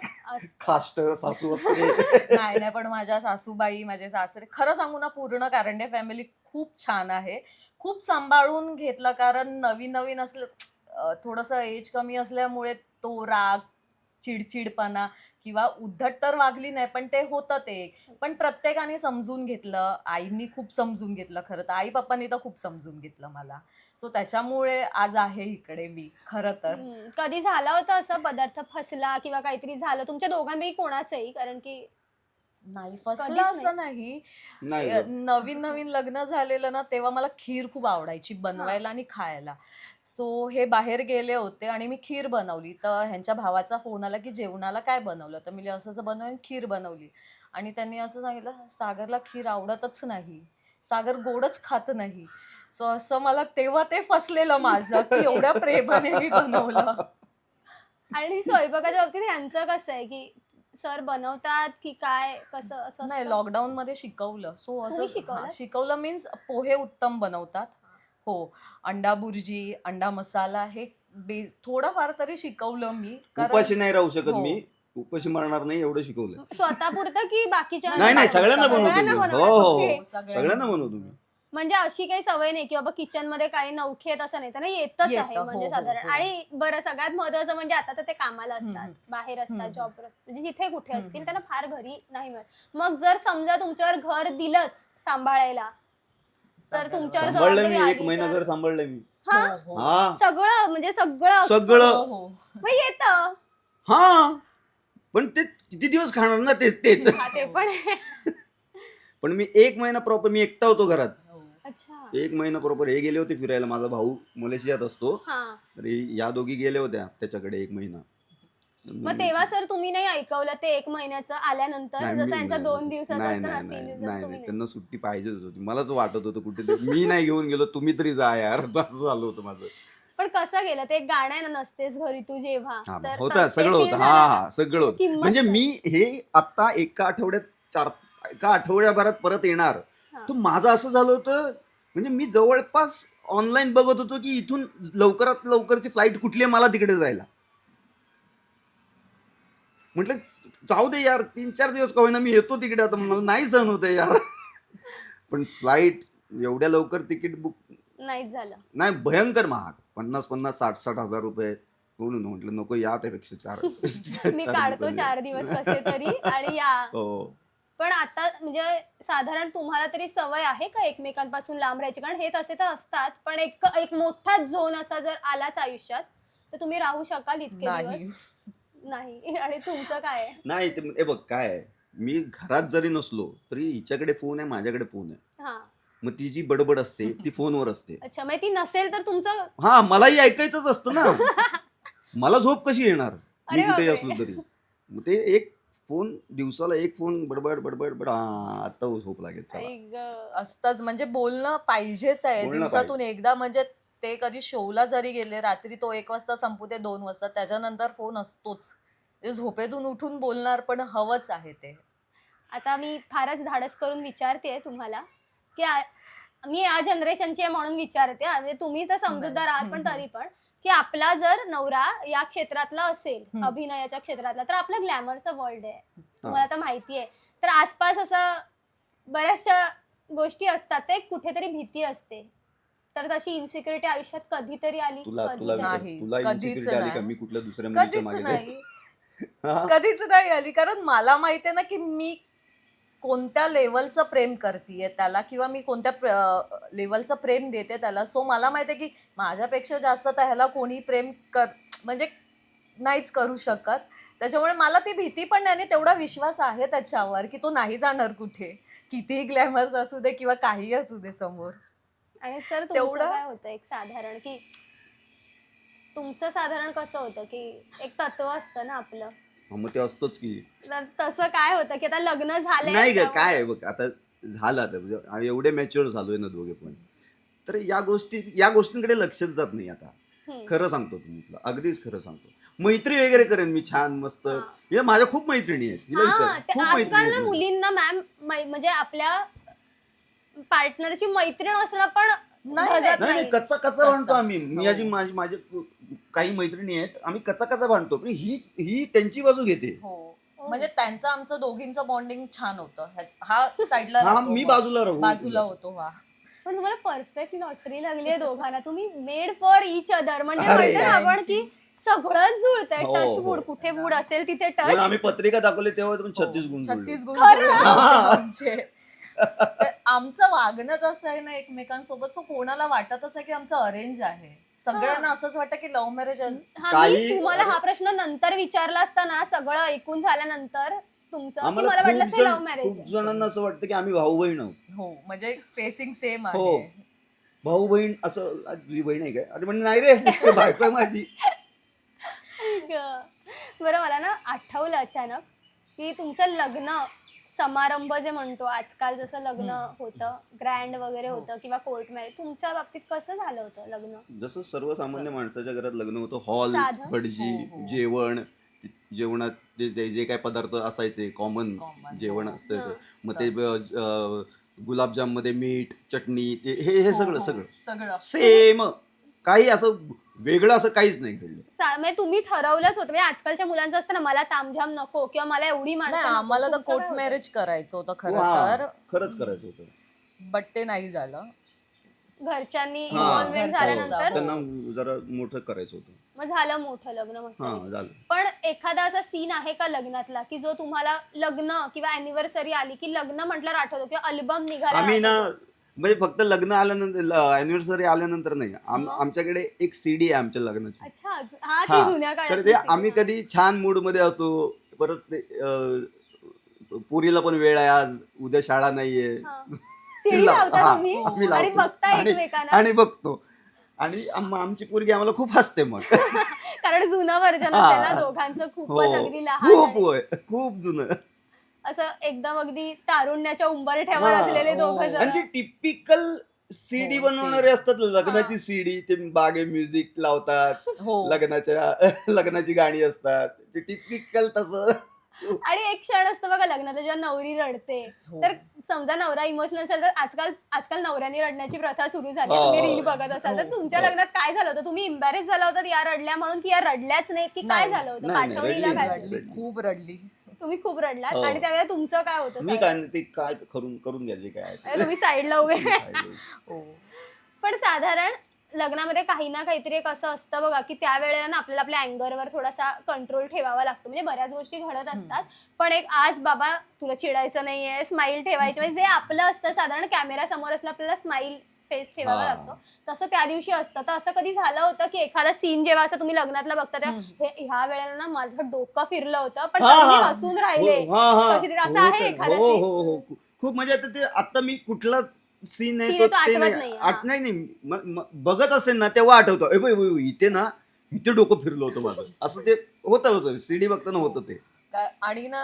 खास्ट सासू असते. नाही नाही, पण माझ्या सासूबाई माझे सासरे खरं सांगू ना, पूर्ण कारंडे फॅमिली खूप छान आहे. खूप सांभाळून घेतलं कारण नवीन नवीन असलं थोडंसं एज कमी असल्यामुळे तो राग चिडचिडपणा किंवा उद्धट तर वागली नाही पण ते होतं ते. पण प्रत्येकाने समजून घेतलं, आईनी खूप समजून घेतलं, खरं तर आई पप्पांनी तर खूप समजून घेतलं मला. सो त्याच्यामुळे आज आहे इकडे मी खरं तर. कधी झाला होता असा पदार्थ फसला किंवा काहीतरी झालं तुमच्या दोघांपैकी कोणाचंही? कारण की नाही फसलं असं नाही. नवीन नवीन लग्न झालेलं ना तेव्हा मला खीर खूप आवडायची बनवायला आणि खायला. सो हे बाहेर गेले होते आणि मी खीर बनवली. तर ह्यांच्या भावाचा फोन आला की जेवणाला काय बनवलं, तर मी असं असं बनवून खीर बनवली. आणि त्यांनी असं सांगितलं सागरला खीर आवडतच नाही, सागर गोडच खात नाही. सो असं मला तेव्हा ते फसलेलं माझं की एवढ्या प्रेमाने मी बनवलं. आणि स्वयंपाकाच्या बाबतीत ह्यांचं कसं आहे की सर बनवतात की काय कसं असं नाही, लॉकडाऊन मध्ये शिकवलं. सो असं शिकवलं मीन्स पोहे उत्तम बनवतात. हो, अंडा बुर्जी, अंडा मसाला हे थोडंफार तरी शिकवलं मी. उपाशी नाही राहू शकत मी, उपाशी मरणार नाही एवढं शिकवलं. स्वतः पुरतं की बाकीच्या? नाही सगळ्यांना बनवतो. हो सगळ्यांना बनवतो मी. म्हणजे अशी काही सवय नाही की बाबा किचन मध्ये काही नवखे येत असं नाही, त्यांना येतच आहे म्हणजे साधारण. आणि बरं सगळ्यात महत्वाचं म्हणजे आता तर ते कामाला असतात, बाहेर असतात, जॉब म्हणजे जिथे कुठे असतील त्यांना फार घरी नाही मिळत. मग जर समजा तुमच्यावर घर दिलंच सांभाळायला तर तुमच्यावर सांभाळलं मी, एक महिना घर सांभाळलंय मी. सगळं म्हणजे सगळं सगळं येतं. हा पण ते किती दिवस खाणार ना तेच ते पण पण मी एक महिना प्रॉपर मी एकटा होतो घरात. अच्छा. एक महिना प्रॉपर हे गेले होते फिरायला, माझा भाऊ मलेशियात असतो तर या दोघी गेल्या होत्या त्याच्याकडे एक महिना. मग तेव्हा सर तुम्ही नाही ऐकवलं ते एक महिन्याचं आल्यानंतर, जसं यांचा 2 दिवसाचं असतं ना 3 दिवसाचं? नाही त्यांना सुट्टी पाहिजेच होती, मलाच वाटत होतं कुठेतरी मी नाही घेऊन गेलो तुम्ही तरी जा यार, असं झालं होतं माझं. पण कसं गेलं ते? एक गाणं आहे ना, नसतेस घरी तू जेव्हा, तर होतं सगळं होतं. सगळं होतं. म्हणजे मी हे आता एका आठवड्याभरात परत येणार, तर माझं असं झालं होतं म्हणजे मी जवळपास ऑनलाईन बघत होतो की इथून लवकरात लवकरची फ्लाईट कुठली आहे मला तिकडे जायला. म्हटलं जाऊ दे यार, 3-4 दिवस का होईना मी येतो तिकडे, आता मला नाही सहन होत यार. पण फ्लाईट एवढ्या लवकर तिकीट बुक नाही झालं. नाही, भयंकर महाग, 50,000 60,000 60,000 रुपये. म्हणून म्हटलं नको या त्यापेक्षा 4 मी काढतो 4 दिवस कसे तरी आणि या. पण आता म्हणजे साधारण तुम्हाला तरी सवय आहे का एकमेकांपासून लांब राहायची? कारण हे तसे तर असतात पण एक मोठा झोन असा जर आलाच आयुष्यात तर तुम्ही राहू शकाल इतके दिवस? नाही. आणि तुमचं काय? नाही ते बघ काय आहे, मी घरात जरी नसलो तरी हिच्याकडे फोन आहे, माझ्याकडे फोन आहे. मग ती जी बडबड असते ती फोनवर असते. अच्छा, मग ती नसेल तर तुमचं मलाही ऐकायचंच असतं ना. मला झोप कशी येणार मी कुठेही असलो तरी? मग ते एक फोन दिवसाला एक फोन बडबड बडबड बड आता झोप लागेल असतंच. म्हणजे बोलणं पाहिजेच आहे दिवसातून एकदा. म्हणजे ते कधी शोला जरी गेले रात्री, तो 1 वाजता संपू दे 2 वाजता, त्याच्यानंतर फोन असतोच. झोपेतून उठून बोलणार पण हवंच आहे ते. आता मी फारच धाडस करून विचारते तुम्हाला की मी या जनरेशनची आहे म्हणून विचारते म्हणजे तुम्ही तर समजूतदार आहात पण तरी पण की आपला जर नवरा या क्षेत्रातला असेल अभिनयाच्या क्षेत्रातला तर आपलं ग्लॅमरचं वर्ल्ड आहे तुम्हाला तर माहिती आहे तर आसपास असं बऱ्याचशा गोष्टी असतात ते कुठेतरी भीती असते तर तशी इन्सिक्युरिटी आयुष्यात कधीतरी आली नाही, तुला कधीच insecurity आली का नाही. मी कुठल्या दुसऱ्या मुलीच्या कधीच मागे नाही कधीच नाही आली कारण मला माहितीये ना की मी कोणत्या लेवलचं प्रेम करतेय त्याला किंवा मी कोणत्या लेवलचं प्रेम देते त्याला सो मला माहितीये की माझ्यापेक्षा जास्त तर ह्याला कोणी प्रेम म्हणजे नाहीच करू शकत त्याच्यामुळे मला ती भीती पण नाही आणि तेवढा विश्वास आहे त्याच्यावर की तो नाही जाणार कुठे कितीही ग्लॅमर्स असू दे किंवा काही असू दे समोर आणि सर तुमचं तेवढं- काय होतं एक साधारण की तुमचं साधारण कसं होतं की एक तत्व असतं ना आपलं हा, मग ते असतोच की तर तसं काय होतं की आता लग्न झालंय नाही ग त्यामुळे- काय आहे बघ आता झालं आता म्हणजे आम्ही एवढे मॅच्युअर झालोय ना दोघे पण तर या गोष्टींकडे लक्षच जात नाही आता हम्म. खरं सांगतो तुम्ही तुला अगदीच खरं सांगतो मैत्री वगैरे करेन मी छान मस्त या माझ्या खूप मैत्रिणी आहेत हिला हा, विचार. ते खूप आजकाल मैत्रिणी ना आहेत मुलींना मॅम म्हणजे आपल्या पार्टनरची मैत्रीण असणं पण नाही, धजत नाही नाही नाही कच्चा कच्चा. भांडतो आम्ही मी हो. माझे काही मैत्रिणी आहेत आम्ही कच्चा भांडतो पण ही त्यांची बाजू घेते हो म्हणजे त्यांचं आमचं दोघींचं बॉन्डिंग छान होतं हा साईडला हा राहतो मी मग. बाजूला राहू बाजूला होतो हा पण तुम्हाला परफेक्ट लॉटरी लागली आहे दोघांना तुम्ही मेड फॉर इच अदर म्हणजे अरे. म्हणतो ना आपण की सगळंच जुळतंय हो, टच हो. वूड कुठे वूड असेल तिथे जेव्हा टच आम्ही पत्रिका दाखवली तेव्हा पण 36 गुण जुळले. 36 गुण खरं? जुळले होते आमचे. तर आमचं वागणंच असं आहे ना एकमेकांसोबत सो कोणाला वाटतच आहे की आमचं अरेंज आहे सगळ्यांना असंच वाटतं की लव्ह मॅरेज हा मी काही- तुम्हाला हा प्रश्न नंतर विचारला असता ना सगळं ऐकून झाल्यानंतर तुमचं की आम्हाला मला वाटलं खूप लव्ह मॅरेज खूप जणांना असं वाटतं की आम्ही भाऊ बहीण आहोत हो म्हणजे फेसिंग सेम हो. आहे भाऊ बहीण असं तुझी बहीण आहे काय अरे म्हणजे नाही रे ते बायको आहे माझी बरं मला ना आठवलं अचानक की तुमचं लग्न समारंभ जे म्हणतो आजकाल जसं लग्न होतं ग्रँड वगैरे होतं किंवा कोर्ट मॅरेज तुमच्या बाबतीत कसं झालं होतं लग्न जसं सर्वसामान्य माणसाच्या घरात लग्न होतं हॉल साधं? भटजी हो, हो. जेवण जेवणात जे काय पदार्थ असायचे कॉमन Common, जेवण हो. असायचं हा. मग ते गुलाबजाम मध्ये मीठ चटणी हे सगळं हो, सगळं सगळं सेम काही असं वेगळं असं काहीच नाही घडलं म्हणजे तुम्ही ठरवलंच होतं म्हणजे आजकालच्या मुलांचं असतं ना मला तामझाम नको किंवा मला एवढी नाही माणसं नको. आम्हाला तर तुमचं काय कोर्ट होतं? मॅरेज करायचं होतं खरं हा, तर खरंच करायचं होतं बट ते नाही झालं घरच्यांनी हा. इन्व्हॉल्वमेंट घरच्यांचा. झाल्यानंतर त्यांना जरा मोठं करायचं होतं मग झालं मोठं लग्न मस्त हा झालं पण एखादा असा सीन आहे का लग्नातला की जो तुम्हाला लग्न किंवा अॅनिव्हर्सरी आली की लग्न म्हटल्यावर आठवतो किंवा अल्बम निघाला आम्ही ना म्हणजे फक्त लग्न आल्यानंतर अॅनिव्हर्सरी आल्यानंतर नाही आमच्याकडे एक सीडी आहे आमच्या लग्नाची अच्छा हा ती हा जुन्या तर काळात ते आम्ही कधी छान मूड मध्ये असो परत ते पुरीला पण वेळ आहे आज उद्या शाळा नाहीये सीडी लावता हा, तुम्ही आम्ही आणि लावतो. बघता आणि- एकमेकांना आणि बघतो आणि आमची पोरगी आम्हाला खूप हसते मग कारण जुनं वर्जन हा. असेल ना दोघांचं हो खूपच अगदी लहान खूप आणि होय खूप जुनं असं एकदम अगदी तारुण्याच्या उंबरठ्यावर हा. असलेले दोघ आणि जण ती टिपिकल सीडी हो, बनवणारे असतात लग्नाची सीडी ते मागे म्युझिक लावतात हो लग्नाची गाणी असतात ते टिपिकल तसं आणि एक क्षण असतो बघा लग्नात जेव्हा नवरी रडते हो. तर समजा नवरा इमोशनल असेल तर आजकाल नवऱ्यानी रडण्याची प्रथा सुरू झाली हो. तुम्ही रील बघत असाल तर हो. तुमच्या लग्नात काय झालं होतं तुम्ही इम्बॅरेस झाला होता या रडल्या म्हणून की या रडल्याच नाहीत की काय नाही. झालं होतं नाही, नाही, पाठवणीला रडली काय नाही. होतं? रडली खूप रडली तुम्ही खूप रडलात हो. आणि त्यावेळेला तुमचं काय होतं मी काय ते काय करून घ्यायचे काय अरे तुम्ही साईडला उभे हो पण साधारण लग्नामध्ये काही ना काहीतरी एक असं असतं बघा की त्यावेळेला ना आपल्याला आपल्या अँगरवर थोडासा कंट्रोल ठेवावा लागतो म्हणजे बऱ्याच गोष्टी घडत असतात पण एक आज बाबा तुला चिडायचं नाहीये स्माईल ठेवायची म्हणजे जे आपलं असतं साधारण कॅमेरा समोर असलं आपल्याला स्माईल फेस ठेवावा हा. लागतो तसं त्या दिवशी असतं तर असं कधी झालं होतं की एखादा सीन जेव्हा असं तुम्ही लग्नातला बघता तेव्हा ह्या वेळेला ना माझं डोकं फिरलं होतं पण हा, तरी मी हा. हसून राहिले हो, हा, हा. कशी तरी असं हो, आहे ते- एखादा हो scene? हो हो खूप म्हणजे आता ते आता मी कुठला सीन आहे Scene तो आहे तो ते आठवत नाही नाहीये, हा. नाही बघत असेल ना तेव्हा आठवतं ए बाई, इथे ना इथे डोकं फिरलं होतं माझं असं ते होतं सीडी बघताना होतं ते आणि ना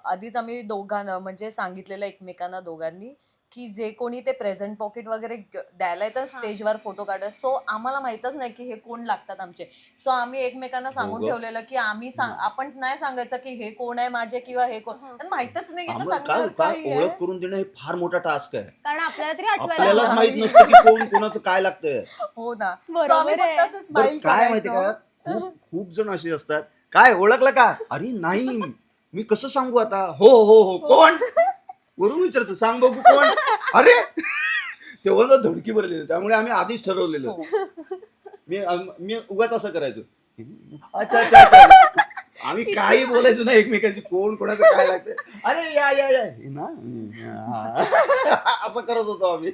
आधीच आम्ही दोघांना म्हणजे सांगितलेलं एकमेकांना दोघांनी की जे कोणी ते प्रेझेंट पॉकेट वगैरे द्यायला येतात स्टेजवर फोटो काढत, सो आम्हाला माहीतच नाही की हे कोण लागतात आमचे. सो आम्ही एकमेकांना सांगून ग. ठेवलेलं की आम्ही आपण नाही सांगायचं की हे कोण आहे माझे किंवा हे कोण, हं. आणि माहीतच नाही तर आम्हाला सांगणार काय काय ओळख करून देणं हे फार मोठा टास्क आहे. कारण आपल्याला तरी आठवायला आपल्यालाच हवं. माहित नसतं की कोण कोणाचं काय लागतंय. हो ना. बरोबर So आम्ही आहे. फक्त असं बरं स्माइल काय माहिती का, खूप खूप जण असे असतात, काय ओळखलं का, अरे नाही मी कसं सांगू आता, हो हो हो कोण, वरून विचारतो सांग बघू कोण, अरे तेव्हा ना धडकी भरली. त्यामुळे आम्ही आधीच ठरवलेलं. मी उगाच असं करायचो, अच्छा अच्छा अच्छा, आम्ही काही बोलायचो ना एकमेकांची, कोण कोणाचं काय लागतंय, अरे या या या हे ना असं करत होतो आम्ही.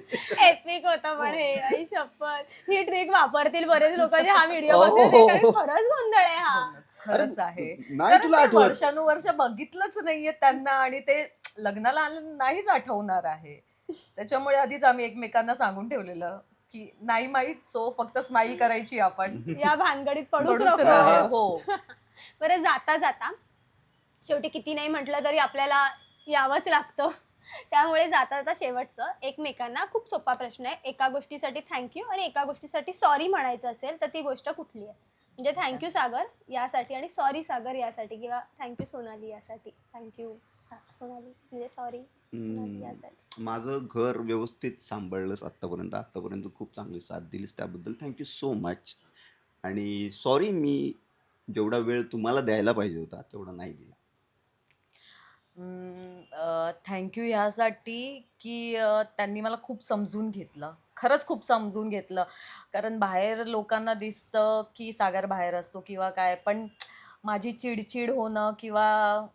एपिक होतं पण हे, आई शपथ ही ट्रिक वापरतील बरेच लोक जे हा व्हिडिओ हो, बघतील, हो, कारण हो. खरंच गोंधळ आहे हा. खरंच आहे. नाही कारण तुला ते आठवत. वर्षानुवर्ष बघितलंच नाहीये त्यांना, आणि ते लग्नाला आलं नाहीच आठवणार आहे. त्याच्यामुळे आधीच आम्ही एकमेकांना सांगून ठेवलेलं की नाही माहित, सो फक्त स्माइल करायची आपण. या भानगडीत पडूच पडूच नको. नये. हो. बरं, जाता जाता शेवटी किती नाही म्हटलं तरी आपल्याला यावंच लागतं. त्यामुळे जाता जाता शेवटचं एकमेकांना खूप सोपा प्रश्न आहे. एका गोष्टीसाठी थँक्यू आणि एका गोष्टीसाठी सॉरी म्हणायचं असेल तर ती गोष्ट कुठली आहे? म्हणजे थँक्यू सागर यासाठी आणि सॉरी सागर यासाठी, किंवा थँक्यू सोनाली यासाठी. थँक्यू सोनाली म्हणजे सॉरी सोनाली यासाठी. माझं घर व्यवस्थित सांभाळलंस आत्तापर्यंत खूप चांगली साथ दिलीस, त्याबद्दल थँक्यू सो मच. आणि सॉरी, मी जेवढा वेळ तुम्हाला द्यायला पाहिजे होता तेवढा नाही दिला. थँक्यू ह्यासाठी की त्यांनी मला खूप समजून घेतलं, खरंच खूप समजून घेतलं. कारण बाहेर लोकांना दिसतं की सागर बाहेर असतो किंवा काय, पण माझी चिडचिड होणं किंवा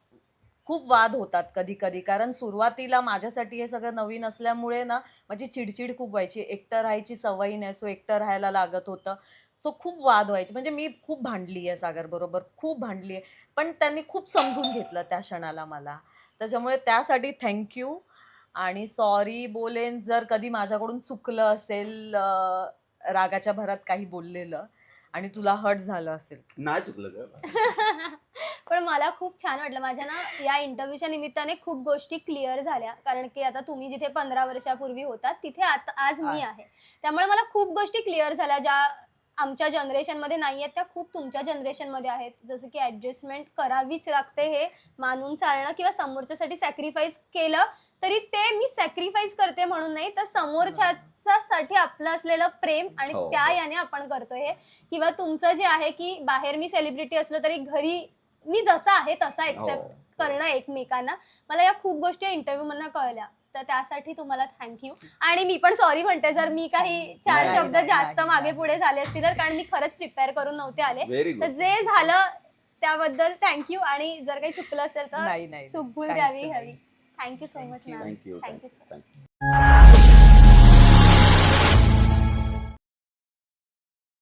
खूप वाद होतात कधी कधी. कारण सुरुवातीला माझ्यासाठी हे सगळं नवीन असल्यामुळे ना माझी चिडचिड खूप व्हायची. एकटं राहायची सवय नाही, सो एकटं राहायला लागत होतं. सो खूप वाद व्हायचे. म्हणजे मी खूप भांडली आहे सागरबरोबर, खूप भांडली आहे. पण त्यांनी खूप समजून घेतलं त्या क्षणाला मला. त्याच्यामुळे त्यासाठी थँक्यू. आणि सॉरी बोलेन जर कधी माझ्याकडून चुकलं असेल, रागाच्या भरात काही बोललेलं आणि तुला हर्ट झालं असेल. नाही चुकलं का? पण मला खूप छान वाटलं. माझ्या ना या इंटरव्ह्यूच्या निमित्ताने खूप गोष्टी क्लिअर झाल्या, कारण की आता तुम्ही जिथे 15 वर्षापूर्वी होतात तिथे आता आज मी आहे. त्यामुळे मला खूप गोष्टी क्लिअर झाल्या ज्या आमच्या जनरेशनमध्ये नाही आहेत, त्या खूप तुमच्या जनरेशनमध्ये आहेत. जसं की ॲडजस्टमेंट करावीच लागते हे मानून चालणं, किंवा समोरच्यासाठी सॅक्रिफाईस केलं तरी ते मी सॅक्रिफाईस करते म्हणून नाही, तर समोरच्यासाठी आपलं असलेलं प्रेम आणि हो, त्या हो. याने आपण करतोय हे. किंवा तुमचं जे आहे की बाहेर मी सेलिब्रिटी असलो तरी घरी मी जसा आहे तसा एक्सेप्ट हो. करणं एकमेकांना. मला या खूप गोष्टी इंटरव्ह्यू मधनं कळल्या, तर त्यासाठी तुम्हाला थँक्यू. आणि मी पण सॉरी म्हणते जर मी काही 4 नाही, शब्द नाही, जास्त नाही, मागे नाही. पुढे झाले असतील तर, कारण मी खरंच प्रिपेअर करून नव्हते आले. व्हेरी तर गुड. जे झालं त्याबद्दल थँक्यू, आणि जर काही चुकलं असेल तर नाही, नाही, चूक भूल काहीच द्यावी नाही. हवी. Thank you so much Thank you. Ma'am. Thank you thank you so thank you.